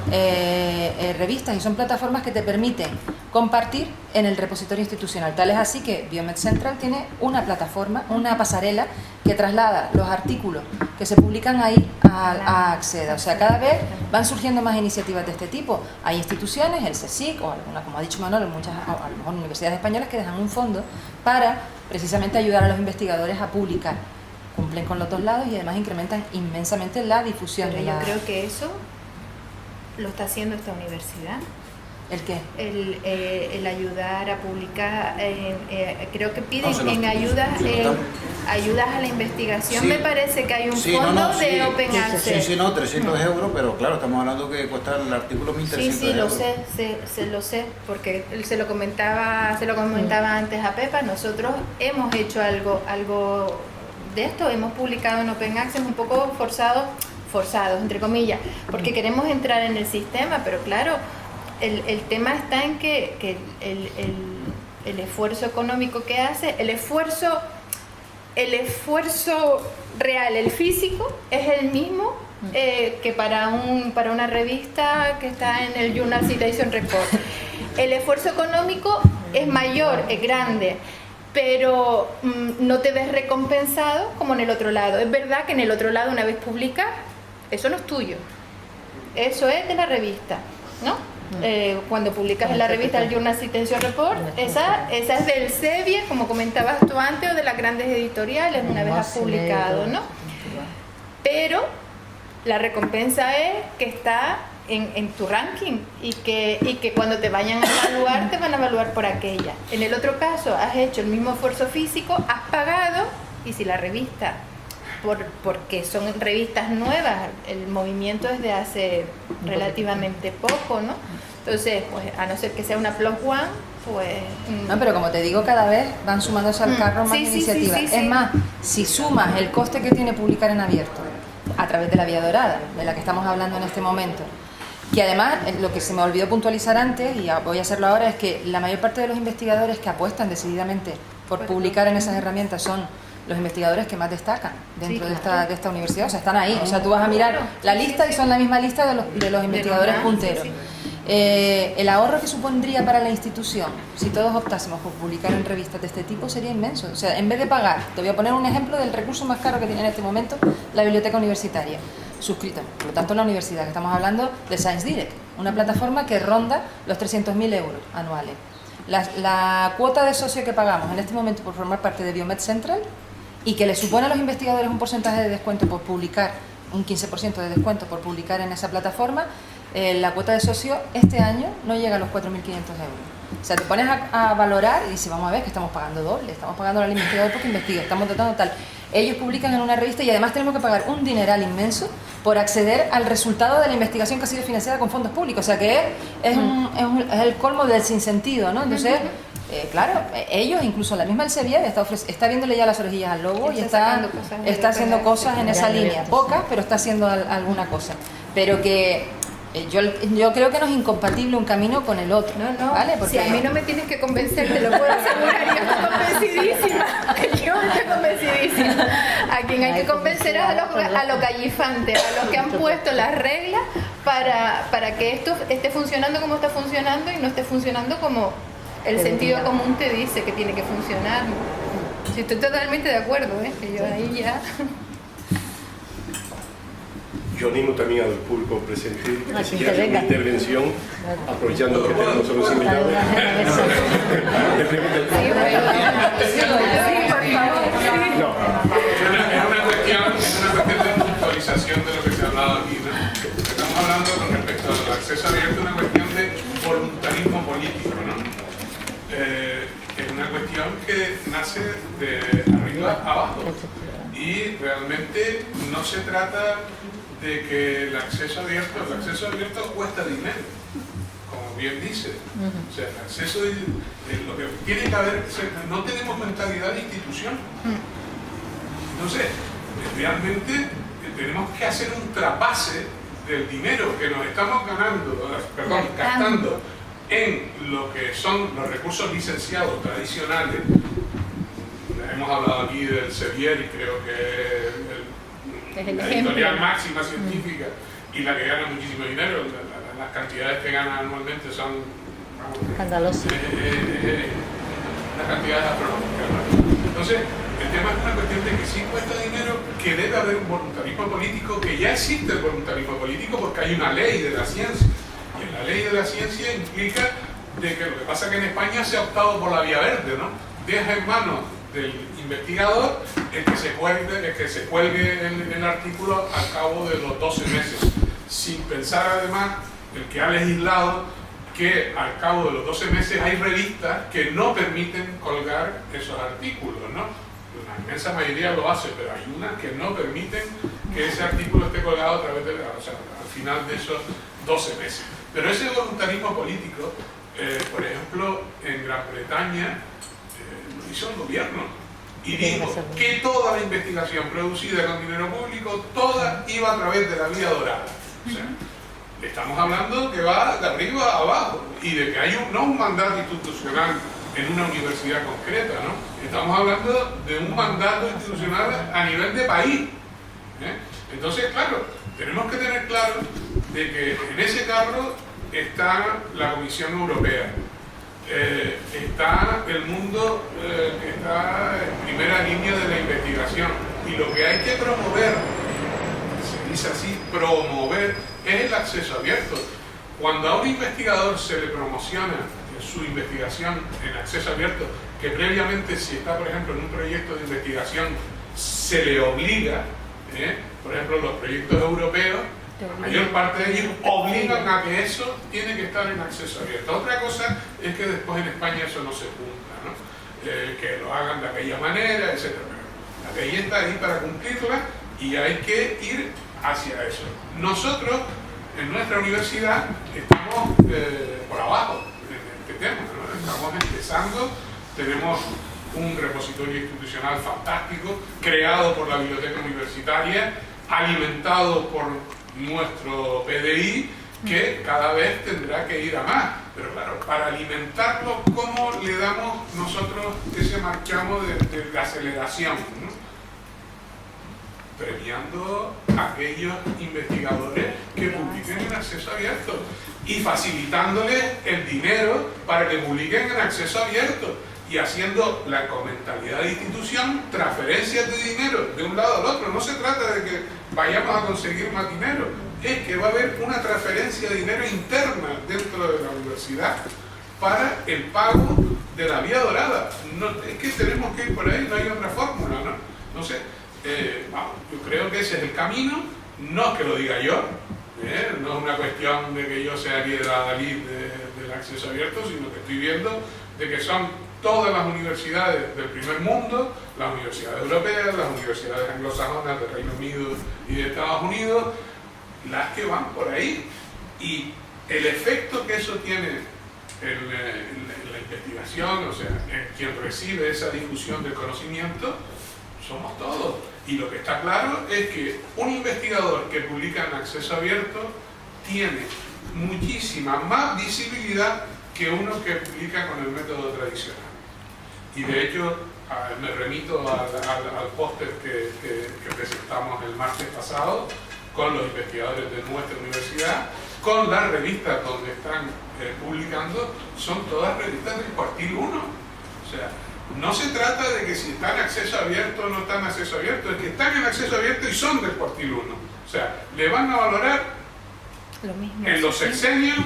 revistas y son plataformas que te permiten compartir en el repositorio institucional. Tal es así que Biomed Central tiene una plataforma, una pasarela que traslada los artículos que se publican ahí a Acceda. O sea, cada vez van surgiendo más iniciativas de este tipo. Hay instituciones, el CSIC o alguna, como ha dicho Manolo, muchas, a lo mejor universidades españolas, que dejan un fondo para precisamente ayudar a los investigadores a publicar. Cumplen con los dos lados y además incrementan inmensamente la difusión. Pero yo creo que eso lo está haciendo esta universidad. ¿El qué? El ayudar a publicar, creo que piden No, en ayudas a la investigación, Sí. me parece que hay un Sí, fondo no, sí. de Open Sí, Access. sí, no, 300 euros, pero claro, estamos hablando que cuesta el artículo 1.300 Sí, lo euros. sé, lo sé, porque él se lo comentaba antes a Pepa. Nosotros hemos hecho algo de esto, hemos publicado en Open Access un poco forzados, entre comillas, porque queremos entrar en el sistema, pero claro, el tema está en que el esfuerzo económico que hace, el esfuerzo real, el físico, es el mismo que para una revista que está en el Journal Citation Report. El esfuerzo económico es mayor, es grande, pero no te ves recompensado como en el otro lado. Es verdad que en el otro lado, una vez publicas, eso no es tuyo, eso es de la revista, ¿no? Cuando publicas en la revista el Journal Citation Report, esa es del Sevier, como comentabas tú antes, o de las grandes editoriales, una vez has publicado, ¿no? Pero la recompensa es que está en tu ranking y que cuando te vayan a evaluar, te van a evaluar por aquella. En el otro caso, has hecho el mismo esfuerzo físico, has pagado, y si la revista, porque son revistas nuevas, el movimiento es de hace relativamente poco, ¿no? Entonces, pues a no ser que sea una plus one, pues... No, pero como te digo, cada vez van sumándose al carro más Sí, sí, iniciativas. sí, sí, Es sí. más, si sumas el coste que tiene publicar en abierto a través de la Vía Dorada, de la que estamos hablando en este momento, que además, lo que se me olvidó puntualizar antes, y voy a hacerlo ahora, es que la mayor parte de los investigadores que apuestan decididamente por publicar en esas herramientas son los investigadores que más destacan dentro Sí, de esta universidad. O sea, están ahí. O sea, tú vas a mirar la lista y son la misma lista de los investigadores punteros. El ahorro que supondría para la institución, si todos optásemos por publicar en revistas de este tipo, sería inmenso. O sea, en vez de pagar, te voy a poner un ejemplo del recurso más caro que tiene en este momento la biblioteca universitaria, suscrita, por lo tanto, la universidad, que estamos hablando de Science Direct, una plataforma que ronda los 300.000 euros anuales. La cuota de socio que pagamos en este momento por formar parte de Biomed Central, y que le supone a los investigadores un porcentaje de descuento por publicar, un 15% de descuento por publicar en esa plataforma, la cuota de socio este año no llega a los 4.500 euros. O sea, te pones a valorar y dices, vamos a ver que estamos pagando doble, estamos pagando al investigador porque investiga, estamos tratando tal. Ellos publican en una revista y además tenemos que pagar un dineral inmenso por acceder al resultado de la investigación que ha sido financiada con fondos públicos. O sea, que es el colmo del sinsentido, ¿no? Entonces, claro, ellos, incluso la misma Elsevier, está viéndole ya las orejillas al lobo y está haciendo cosas en esa línea. Pocas, pero está haciendo alguna cosa. Pero que... Yo creo que no es incompatible un camino con el otro. No, ¿vale? Porque si a mí no me tienes que convencer, te lo puedo asegurar, yo estoy convencidísima. Yo estoy convencidísima. A quien hay que convencer es a los gallifantes, a los que han puesto las reglas para que esto esté funcionando como está funcionando y no esté funcionando como el sentido común te dice que tiene que funcionar. Sí, estoy totalmente de acuerdo, que yo ahí ya... Yo animo también al público presente que si que quiere hacer una venga. intervención, aprovechando que tenemos a los invitados. No, Es una cuestión de puntualización de lo que se ha hablado aquí, ¿no? Estamos hablando con respecto al acceso abierto, una cuestión de voluntarismo político, ¿no? Es una cuestión que nace de arriba abajo y realmente no se trata de que el acceso abierto cuesta dinero, como bien dice. O sea, el acceso, lo que tiene que haber, no tenemos mentalidad de institución. Entonces, realmente tenemos que hacer un trapase del dinero que nos estamos gastando en lo que son los recursos licenciados tradicionales. Hemos hablado aquí del Sevier y creo que la editorial máxima científica y la que gana muchísimo dinero, las cantidades que gana anualmente son escandalosas. Las cantidades astronómicas, ¿no? Entonces, el tema es una cuestión de que sí cuesta dinero, que debe haber un voluntarismo político, que ya existe el voluntarismo político porque hay una ley de la ciencia. Y en la ley de la ciencia implica de que lo que pasa es que en España se ha optado por la vía verde, ¿no? Deja en manos del investigador el que se cuelgue el artículo al cabo de los 12 meses, sin pensar además el que ha legislado que al cabo de los 12 meses hay revistas que no permiten colgar esos artículos, ¿no? La inmensa mayoría lo hace, pero hay unas que no permiten que ese artículo esté colgado a través de, o sea, al final de esos 12 meses. Pero ese voluntarismo político, por ejemplo, en Gran Bretaña, lo hizo el gobierno y dijo que toda la investigación producida con dinero público, toda iba a través de la vía dorada. O sea, estamos hablando que va de arriba a abajo y de que hay no un mandato institucional en una universidad concreta, ¿no? Estamos hablando de un mandato institucional a nivel de país, ¿eh? Entonces, claro, tenemos que tener claro de que en ese carro está la Comisión Europea, está el mundo que está en primera línea de la investigación, y lo que hay que promover, se dice así, promover, es el acceso abierto. Cuando a un investigador se le promociona su investigación en acceso abierto, que previamente, si está por ejemplo en un proyecto de investigación, se le obliga, por ejemplo los proyectos europeos, la mayor parte de ellos obligan a que eso tiene que estar en acceso abierto. Otra cosa es que después en España eso no se cumpla, ¿no? Que lo hagan de aquella manera, etc. La ley está ahí para cumplirla y hay que ir hacia eso. Nosotros en nuestra universidad estamos por abajo en este tema, ¿no? Estamos empezando, tenemos un repositorio institucional fantástico creado por la biblioteca universitaria, alimentado por nuestro PDI, que cada vez tendrá que ir a más. Pero claro, para alimentarlo, ¿cómo le damos nosotros ese marchamo de aceleración, ¿no? Premiando a aquellos investigadores que publiquen en acceso abierto y facilitándoles el dinero para que publiquen en acceso abierto y haciendo la mentalidad de institución transferencias de dinero de un lado al otro. No se trata de que vayamos a conseguir más dinero, es que va a haber una transferencia de dinero interna dentro de la universidad para el pago de la vía dorada. No, es que tenemos que ir por ahí, no hay otra fórmula, ¿no? No sé, vamos, yo creo que ese es el camino, no es que lo diga yo, no es una cuestión de que yo sea Dalí del acceso abierto, sino que estoy viendo de que son todas las universidades del primer mundo, las universidades europeas, las universidades anglosajonas del Reino Unido y de Estados Unidos, las que van por ahí. Y el efecto que eso tiene en la investigación, o sea, en quien recibe esa difusión del conocimiento, somos todos. Y lo que está claro es que un investigador que publica en acceso abierto tiene muchísima más visibilidad que uno que publica con el método tradicional. Y de hecho, me remito al póster que presentamos el martes pasado con los investigadores de nuestra universidad, con las revistas donde están publicando, son todas revistas del cuartil 1. O sea, no se trata de que si están en acceso abierto o no están en acceso abierto, es que están en acceso abierto y son del cuartil 1. O sea, le van a valorar lo mismo en los sexenios,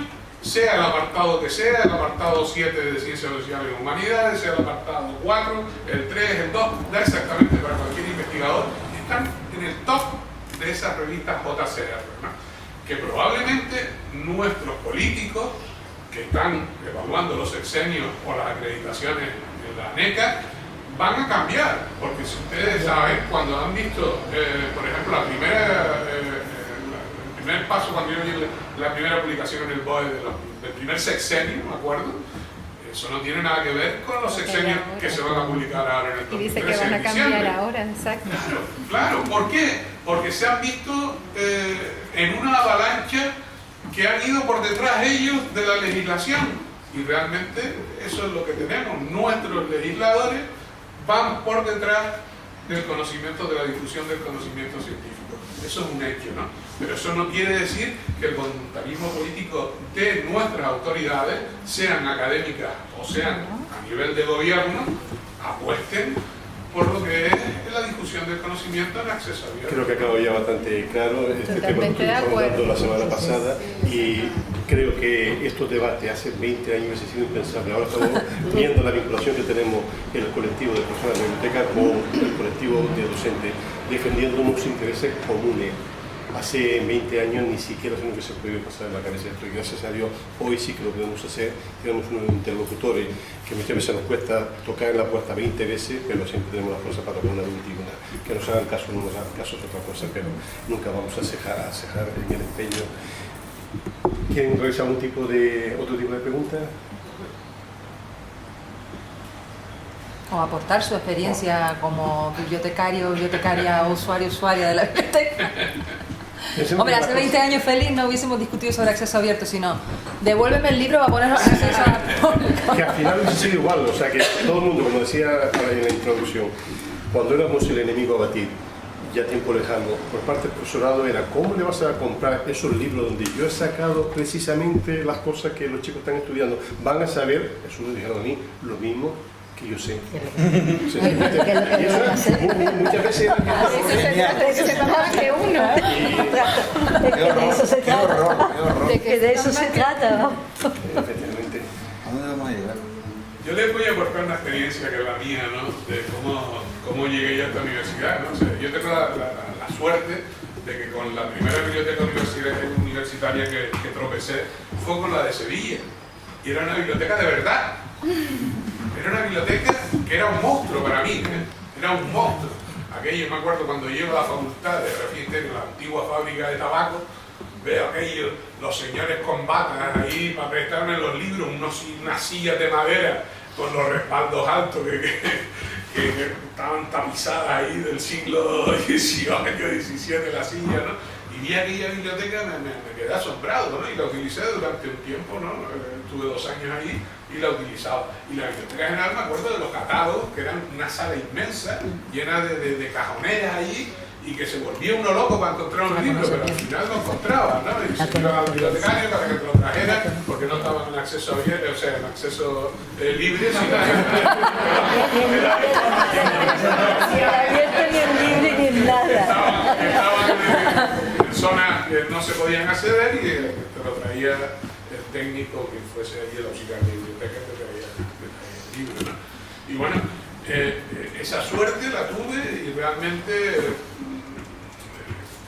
sea el apartado que sea, el apartado 7 de Ciencias Sociales y Humanidades, sea el apartado 4, el 3, el 2, da exactamente para cualquier investigador, están en el top de esas revistas JCR, ¿no? Que probablemente nuestros políticos que están evaluando los sexenios o las acreditaciones de la ANECA van a cambiar, porque si ustedes saben, cuando han visto, por ejemplo, el primer paso, cuando yo vi la primera publicación en el BOE del primer sexenio, me acuerdo, eso no tiene nada que ver con los sexenios que se van a publicar ahora en el 2013. Y dice que van a cambiar ahora, exacto. Claro, ¿por qué? Porque se han visto en una avalancha que han ido por detrás ellos de la legislación, y realmente eso es lo que tenemos. Nuestros legisladores van por detrás del conocimiento, de la difusión del conocimiento científico. Eso es un hecho, ¿no? Pero eso no quiere decir que el voluntarismo político de nuestras autoridades, sean académicas o sean a nivel de gobierno, apuesten por lo que es la difusión del conocimiento en acceso abierto. Creo que ha quedado ya bastante claro este tema Totalmente que de estuvimos acuerdo. hablando la semana pasada, y creo que estos debates hace 20 años hubiese sido impensable. Ahora estamos viendo la vinculación que tenemos en el colectivo de personas de biblioteca con el colectivo de docentes, defendiendo unos intereses comunes. Hace 20 años ni siquiera se nos hubiese podido pasar en la cabeza esto, y gracias a Dios hoy sí que lo podemos hacer. Tenemos unos interlocutores que muchas veces nos cuesta tocar en la puerta 20 veces, pero siempre tenemos la fuerza para tocar una 21. Que nos hagan caso, no nos hagan caso es otra cosa, pero nunca vamos a cejar en el empeño. ¿Quieren realizar otro tipo de pregunta? O aportar su experiencia como bibliotecario, bibliotecaria o usuario, usuaria de la biblioteca. Hombre, hace 20 años feliz no hubiésemos discutido sobre acceso abierto, sino devuélveme el libro para ponerlo en acceso abierto. Que al final hubiese sido igual, o sea que todo el mundo, como decía en la introducción, cuando éramos el enemigo a batir, ya tiempo lejano, por parte del profesorado era ¿cómo le vas a comprar esos libros donde yo he sacado precisamente las cosas que los chicos están estudiando? Van a saber, eso me dijeron a mí, lo mismo que yo sé. Muchas veces era De eso se trata que uno. De eso se trata. Que De eso se trata, ¿no? efectivamente. ¿A dónde vamos a llegar? Yo les voy a aportar una experiencia que es la mía, ¿no? De cómo llegué yo a esta universidad, ¿no? O sea, yo tengo la suerte de que con la primera biblioteca universitaria que tropecé fue con la de Sevilla. Y era una biblioteca de verdad. Era una biblioteca que era un monstruo para mí, ¿eh? Era un monstruo. Aquello, me acuerdo cuando llego a la facultad de Refiente, en la antigua fábrica de tabaco, veo aquello, los señores con batas ahí para prestarme los libros, unas sillas de madera con los respaldos altos que estaban tapizadas ahí del siglo XVIII, XVII, la silla, ¿no? Y vi aquella biblioteca, me quedé asombrado, ¿no? Y la utilicé durante un tiempo, ¿no? Estuve 2 años ahí y la utilizaba. Y la Biblioteca General, me acuerdo de los catálogos, que eran una sala inmensa, llena de cajoneras allí, y que se volvía uno loco para encontrar un libro, pero al final lo encontraba, ¿no? Y se iba al bibliotecario para que te lo trajera, porque no estaban en acceso abierto, o sea, en acceso libre, sino Ni en libre ni en nada. estaban en zonas que no se podían acceder y te lo traía el técnico que fuese allí el auxiliar de biblioteca, te traía el libro, ¿no? Y bueno, esa suerte la tuve y realmente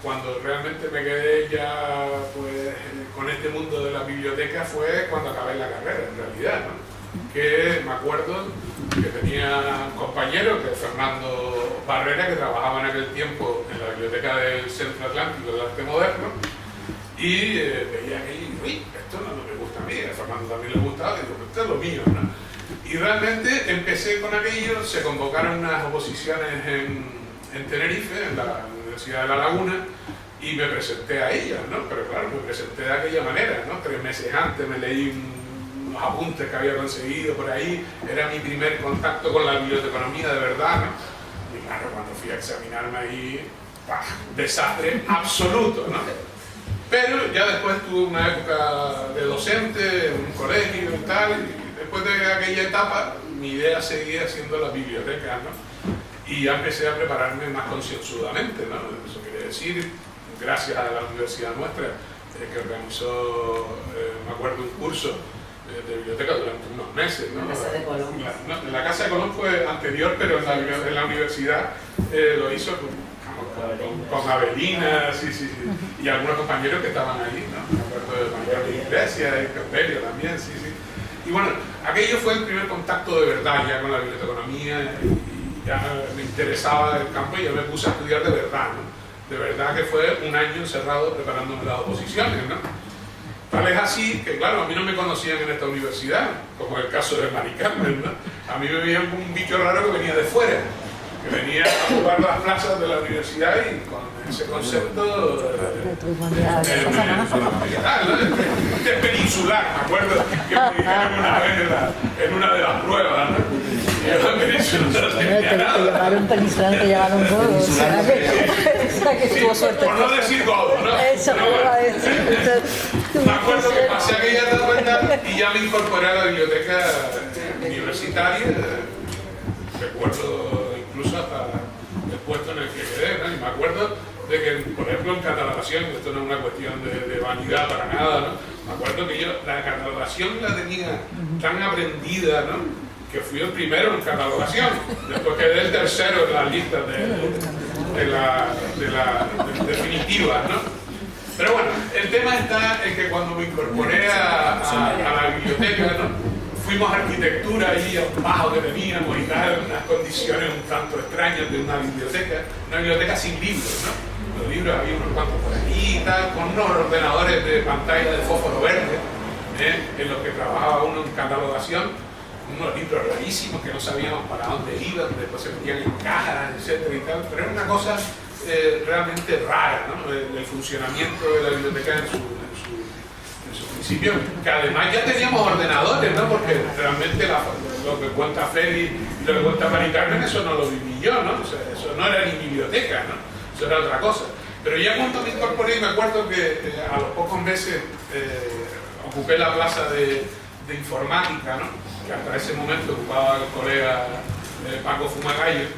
cuando realmente me quedé ya pues, con este mundo de la biblioteca fue cuando acabé la carrera, en realidad, ¿no? Que me acuerdo que tenía un compañero, que es Fernando Barrera, que trabajaba en aquel tiempo en la biblioteca del Centro Atlántico del Arte Moderno, y veía que, uy, esto no me gusta a mí, a Fernando también le gustaba, y digo, esto es lo mío, ¿no? Y realmente empecé con aquello, se convocaron unas oposiciones en Tenerife, en la Universidad de La Laguna, y me presenté a ellas, ¿no? Pero claro, me presenté de aquella manera, ¿no? 3 meses antes me leí unos apuntes que había conseguido por ahí, era mi primer contacto con la biblioteconomía de verdad, ¿no? Y claro, cuando fui a examinarme ahí, ¡pah! Desastre absoluto, ¿no? Pero ya después tuve una época de docente en un colegio y tal, y después de aquella etapa mi idea seguía siendo la biblioteca, ¿no? Y ya empecé a prepararme más concienzudamente, ¿no? Eso quiere decir, gracias a la universidad nuestra, que organizó, me acuerdo, un curso de biblioteca durante unos meses, ¿no? La Casa de Colón. La Casa de Colón fue anterior, pero en la universidad lo hizo con Avelina, sí, y algunos compañeros que estaban allí, ¿no? Me acuerdo de Manuel Iglesias y Campelio también, sí. Y bueno, aquello fue el primer contacto de verdad ya con la biblioteconomía, y ya me interesaba el campo y yo me puse a estudiar de verdad, ¿no? De verdad que fue un año encerrado preparándome las oposiciones, ¿no? Tal es así que, claro, a mí no me conocían en esta universidad, como el caso de Mari Carmen, ¿no? A mí me veían como un bicho raro que venía de fuera, que venía a ocupar las plazas de la universidad y con ese concepto de peninsular, me acuerdo que me dijeron una vez en una de las pruebas, ¿no? Te llamaron peninsular, te llamaron godo. O sea que tuvo suerte. Por no decir godo, ¿no? Eso me iba a decir. Me acuerdo que pasé aquella etapa y ya me incorporé a la biblioteca universitaria. Recuerdo incluso hasta el puesto en el que quedé, ¿no? Y me acuerdo de que, por ejemplo, en catalogación, esto no es una cuestión de vanidad para nada, ¿no? Me acuerdo que yo la catalogación la tenía tan aprendida, ¿no? Que fui el primero en catalogación, después quedé el tercero en las listas definitivas, ¿no? Pero bueno, el tema está en que cuando me incorporé a la biblioteca, ¿no? Fuimos a arquitectura ahí a un bajo que teníamos y tal, unas condiciones un tanto extrañas de una biblioteca sin libros, ¿no? Los libros había unos cuantos por allí y tal, con unos ordenadores de pantalla de fósforo verde, en los que trabajaba uno en catalogación, unos libros rarísimos que no sabíamos para dónde iban, después se metían en cajas, etcétera y tal, pero era una cosa realmente rara, ¿no? El funcionamiento de la biblioteca en su principio, que además ya teníamos ordenadores, ¿no? Porque realmente lo que cuenta Félix y lo que cuenta Mari Carmen, eso no lo viví yo, ¿no? O sea, eso no era ni biblioteca, ¿no? Eso era otra cosa. Pero ya cuando me incorporé, me acuerdo que a los pocos meses ocupé la plaza de informática, ¿no? Que hasta ese momento ocupaba el colega Paco Fumagallo.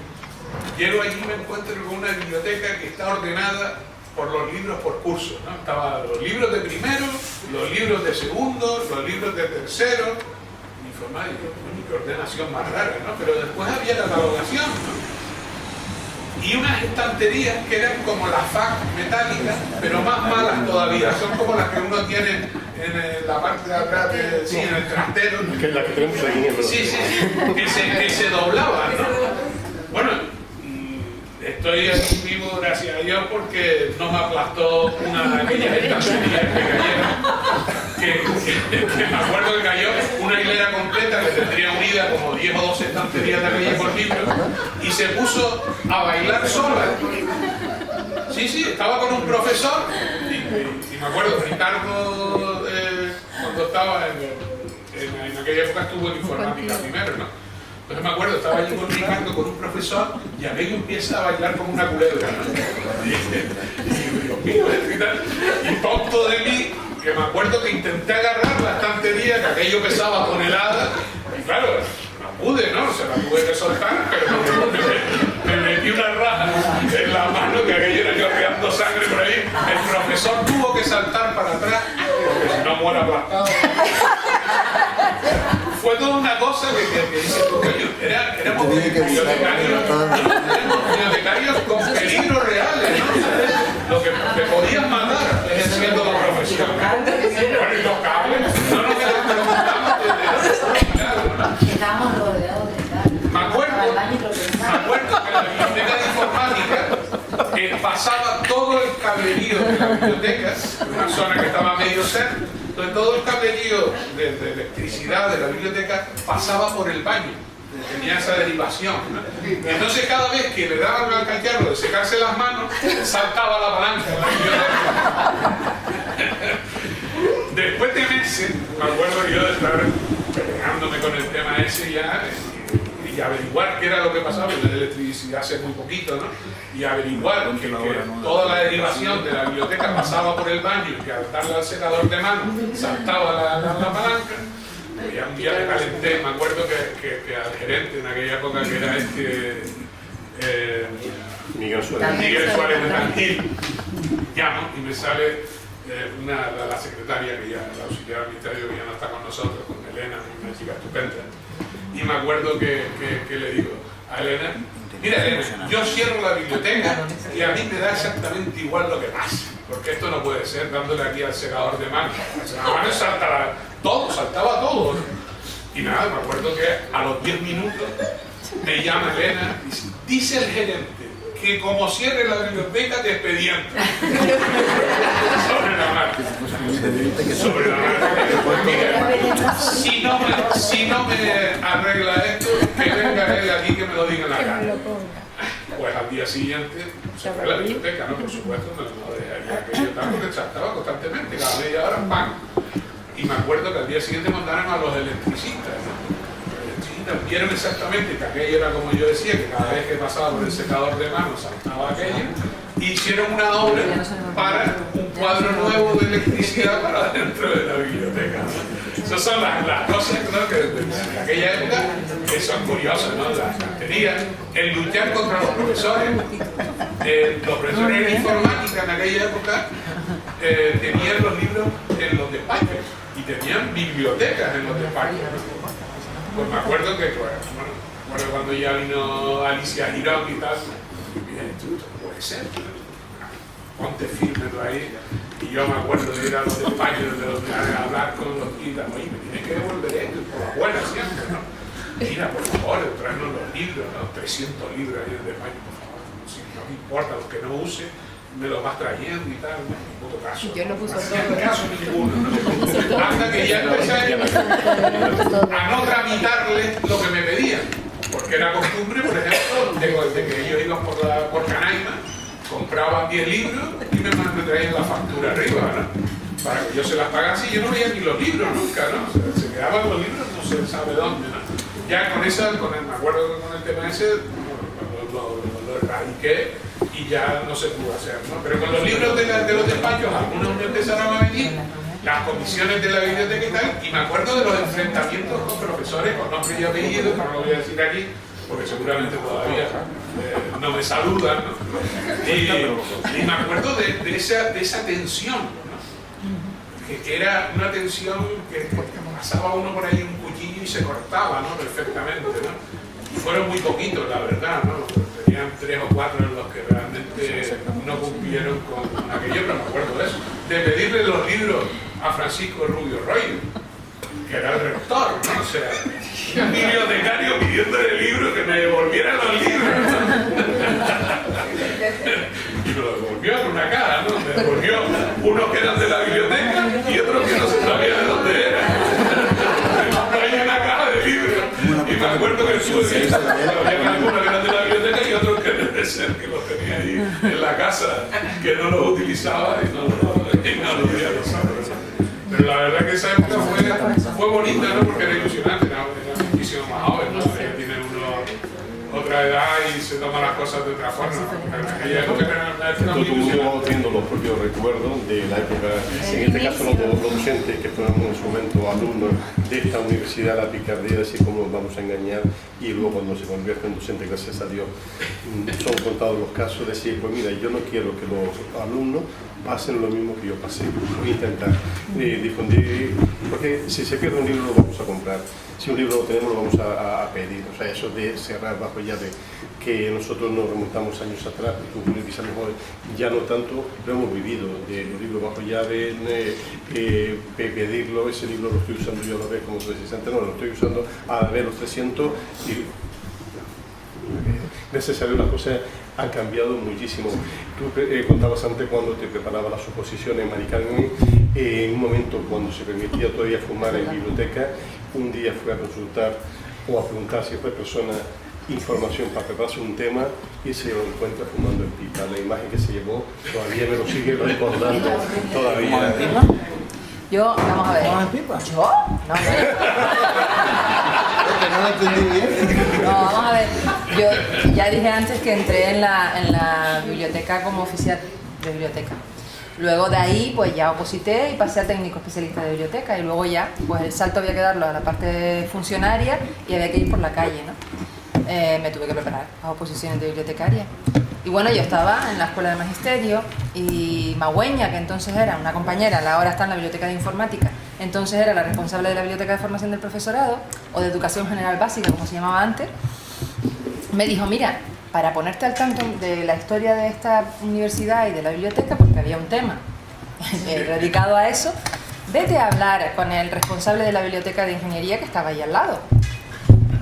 Llego allí y me encuentro con una biblioteca que está ordenada por los libros por cursos, ¿no? Estaban los libros de primero, los libros de segundo, los libros de tercero, informática, qué ordenación más rara, ¿no? Pero después había catalogación, ¿no? Y unas estanterías que eran como las FAC metálicas, pero más malas todavía, son como las que uno tiene en la parte de atrás, en el trastero, ¿no? Que es la que tenemos aquí en el Sí, que se doblaban, ¿no? Bueno, estoy aquí vivo, gracias a Dios, porque no me aplastó una de aquellas estanterías que cayeron. Que me acuerdo que cayó una hilera completa que tendría unida como 10 o 12 estanterías de aquellas por libro, y se puso a bailar sola. Sí, estaba con un profesor, y me acuerdo, Ricardo, cuando estaba en aquella época estuvo en informática primero, ¿no? Entonces me acuerdo, estaba allí con Ricardo, con un profesor, y aquello empieza a bailar como una culebra, ¿no? Y tonto de mí, que me acuerdo que intenté agarrar la estantería, que aquello pesaba toneladas, y claro, no pude, ¿no? Se la tuve que soltar, pero me metí una raja en la mano, que aquello era chorreando sangre por ahí. El profesor tuvo que saltar para atrás, porque si no muera aplastado. Fue toda una cosa que dice tu coño, éramos bibliotecarios con peligros reales, ¿no? Lo que te podían matar ejerciendo la profesión. Bueno, y los cables, no nos quedamos. Estábamos rodeados de cables. Me acuerdo que la biblioteca de informática pasaba todo el cablerío de la biblioteca, una zona que estaba medio cerca. Entonces todo el cablerío de electricidad de la biblioteca pasaba por el baño, tenía esa derivación, ¿no? Entonces cada vez que le daban al cacharro de secarse las manos, saltaba la palanca de la biblioteca. Después de meses, me acuerdo yo de estar peleándome con el tema ese ya, y averiguar qué era lo que pasaba, porque la electricidad hace muy poquito, ¿no? Y averiguar que toda la derivación de la biblioteca pasaba por el baño y que al darle al secador de mano saltaba la palanca. Y un día le calenté, me acuerdo que al gerente en aquella época, que era Miguel Suárez de Tangil, llamo y me sale la secretaria, que ya, la auxiliar del ministerio, que ya no está con nosotros, con Elena, una chica estupenda. Y me acuerdo que le digo a Elena, mira Elena, yo cierro la biblioteca y a mí me da exactamente igual lo que pase, porque esto no puede ser dándole aquí al secador de mano. El secador de mano saltaba todo. Y nada, me acuerdo que a los 10 minutos me llama Elena y dice el gerente que como cierre la biblioteca te expediente. Sobre la marcha. Sobre la marcha. Si no me arregla esto, que venga él aquí que me lo diga en la cara. Pues al día siguiente se fue a la biblioteca, ¿no? Por supuesto, no dejaría que yo estaba, porque saltaba constantemente, cada media hora, ¡pam! Y me acuerdo que al día siguiente mandaron a los electricistas, ¿no? Vieron exactamente que aquello era como yo decía, que cada vez que pasaba por el secador de mano saltaba aquello, y hicieron una obra para un cuadro nuevo de electricidad para dentro de la biblioteca, ¿no? Esas son las cosas, ¿no? Que de aquella época que son curiosas, ¿no? Las canterías, el luchar contra los profesores. Los profesores de informática en aquella época tenían los libros en los despachos y tenían bibliotecas en los despachos, ¿no? Pues me acuerdo que, cuando ya vino Alicia Girón y tal, pues puede ser. Ponte firme tú ahí. Y yo me acuerdo de ir a los despachos de hablar con los guitas, oye, me tienes que devolver esto, por la buena siempre, ¿no? Mira, por favor, traernos los libros, ¿no? 300 libros ahí en el despacho, por favor. Si no me importa, los que no use, me los vas trayendo y tal, no en puto caso. Yo lo puse no caso ninguno, ¿no? Hasta que ya empecé a no tramitarles lo que me pedían. Porque era costumbre, por ejemplo, desde que ellos iban por Canaima, compraban 10 libros y me traían la factura arriba, ¿no? Para que yo se las pagase y yo no veía ni los libros nunca, ¿no? O sea, se quedaban los libros no se sabe dónde, ¿no? Ya con me acuerdo que con el tema ese lo erradiqué y ya no se pudo hacer, ¿no? Pero con los libros de los despachos, algunos me empezaron a venir, las comisiones de la biblioteca y tal, y me acuerdo de los enfrentamientos con profesores, con nombre y apellido, que no lo voy a decir aquí, porque seguramente todavía no me saludan, ¿no? Y me acuerdo de esa tensión, ¿no? Que era una tensión que pasaba uno por ahí un cuchillo y se cortaba, ¿no? Perfectamente, ¿no? Y fueron muy poquitos, la verdad, ¿no? Tenían 3 o 4 en los que realmente no cumplieron con aquello, pero me acuerdo de eso. De pedirle los libros a Francisco Rubio Royo, que era el rector, ¿no? O sea, un bibliotecario pidiéndole libros que me devolvieran los libros, ¿no? Y me lo devolvió en una caja, ¿no? Me devolvió unos que eran de la biblioteca y otros que no se sabía de dónde eran. Hay una caja de libros. Y me acuerdo que había algunos que eran de la biblioteca y otros que debe ser que los tenía ahí en la casa, que no los utilizaba y no los veía los sábados. Pero la verdad que esa época fue bonita, ¿no? Porque era ilusionante, era muchísimo más joven, ¿no? Ya tiene uno otra edad y se toman las cosas de otra forma. En aquella época era una época muy ilusionante. Vamos teniendo los propios recuerdos de la época, en este caso los docentes que fueron en su momento alumnos de esta universidad, la picardía, de decir cómo nos vamos a engañar, y luego cuando se convierte en docente, gracias a Dios, son contados los casos de decir, pues mira, yo no quiero que los alumnos pasen lo mismo que yo pasé. Voy a intentar difundir, porque si se pierde un libro lo vamos a comprar, si un libro lo tenemos lo vamos a pedir. O sea, eso de cerrar bajo llave, que nosotros nos remontamos años atrás, quizás mejor ya no tanto, lo hemos vivido, de los libros bajo llave, pedirlo, ese libro lo estoy usando yo a la vez como 360, no, lo estoy usando a la vez los 300 y necesario, las cosas han cambiado muchísimo. Tú contabas antes cuando te preparaba las oposiciones en Maricarmen, en un momento cuando se permitía todavía fumar en biblioteca, un día fui a consultar o a preguntar si esta persona información para prepararse un tema y se lo encuentra fumando en pipa. La imagen que se llevó todavía me lo sigue recordando todavía. Yo, vamos a ver. ¿Fumas en pipa? ¿Yo? No, no lo entendí bien. no, vamos a ver. Yo ya dije antes que entré en la biblioteca como oficial de biblioteca. Luego de ahí, pues ya oposité y pasé a técnico especialista de biblioteca, y luego ya, pues el salto había que darlo a la parte funcionaria y había que ir por la calle, ¿no? Me tuve que preparar a oposiciones de bibliotecaria. Y bueno, yo estaba en la escuela de magisterio y Magüeña, que entonces era una compañera, ahora está en la biblioteca de informática, entonces era la responsable de la biblioteca de formación del profesorado, o de educación general básica, como se llamaba antes, me dijo, mira, para ponerte al tanto de la historia de esta universidad y de la biblioteca, porque había un tema dedicado a eso, vete a hablar con el responsable de la biblioteca de ingeniería que estaba ahí al lado.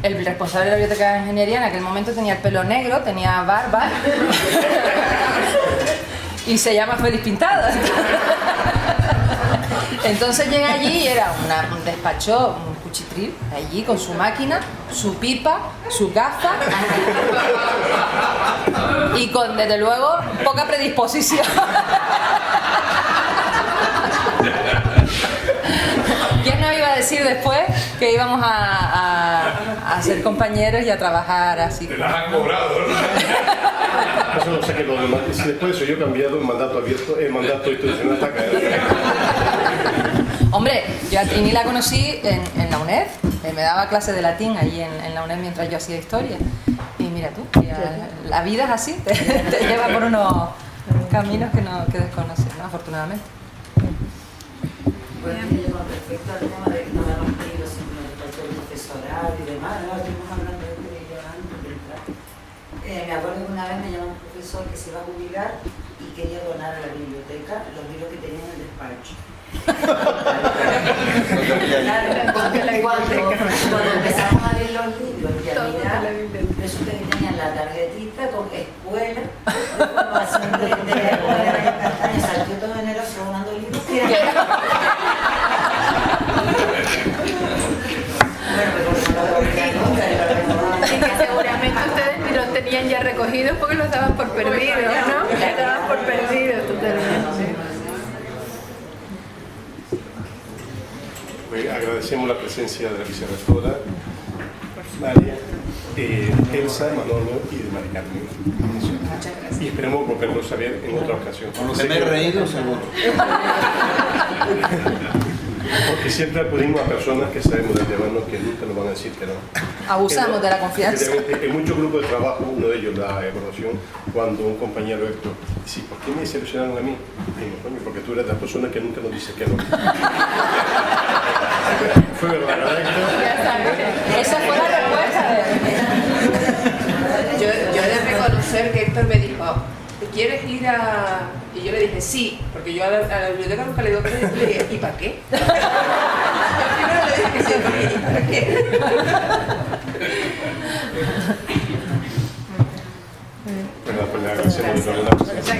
El responsable de la biblioteca de ingeniería en aquel momento tenía el pelo negro, tenía barba y se llama Félix Pintado. Entonces llegué allí y era un despacho, un cuchitril, allí con su máquina, su pipa, su gafa y con, desde luego, poca predisposición. ¿Quién nos iba a decir después que íbamos a ser compañeros y a trabajar así? Te las han cobrado, ¿no? Eso no sé qué lo demás. Si después de eso yo he cambiado el mandato abierto, el mandato institucional está caído. Hombre, yo a Trini la conocí en la UNED, me daba clase de latín allí en la UNED mientras yo hacía historia. Y mira tú, la vida es así, te lleva por unos caminos que desconoces, ¿no? Afortunadamente. Bueno, con respecto al tema de que no habíamos tenido siempre el profesorado y demás, ahora estuvimos hablando de ello antes de entrar. Me acuerdo que una vez me llamó un profesor que se iba a jubilar y quería donar a la biblioteca los libros que tenía en el despacho. Claro, cuando empezamos a ver los libros y a mirar, resulta que tenían la tarjetita con escuela, formación de castaña, salió todo enero donando libros. Es que seguramente ustedes ni los tenían ya recogidos porque los daban por perdidos, ¿no? Los daban por perdidos totalmente. Pues agradecemos la presencia de la vicerrectora, María, Elsa, Manolo y de Mari Carmen. Muchas gracias. Y esperemos volverlos a ver en otra ocasión. Con lo que me he reído, seguro. Porque siempre acudimos a personas que sabemos de antemano que nunca nos van a decir que no. Abusamos de la confianza. En muchos grupos de trabajo, uno de ellos, la evaluación, cuando un compañero Héctor dice, ¿por qué me seleccionaron a mí? Digo, coño, porque tú eres la persona que nunca nos dice que no. Fue verdad, ¿verdad, Héctor? Esa fue la respuesta de... Yo he de reconocer que Héctor me dijo, ¿quieres ir a...? Y yo le dije, sí, porque yo a la biblioteca nunca le digo que le dije, ¿y para qué? Primero le dije que sí, ¿y para qué? Pues le agradecemos de nuevo la presencia.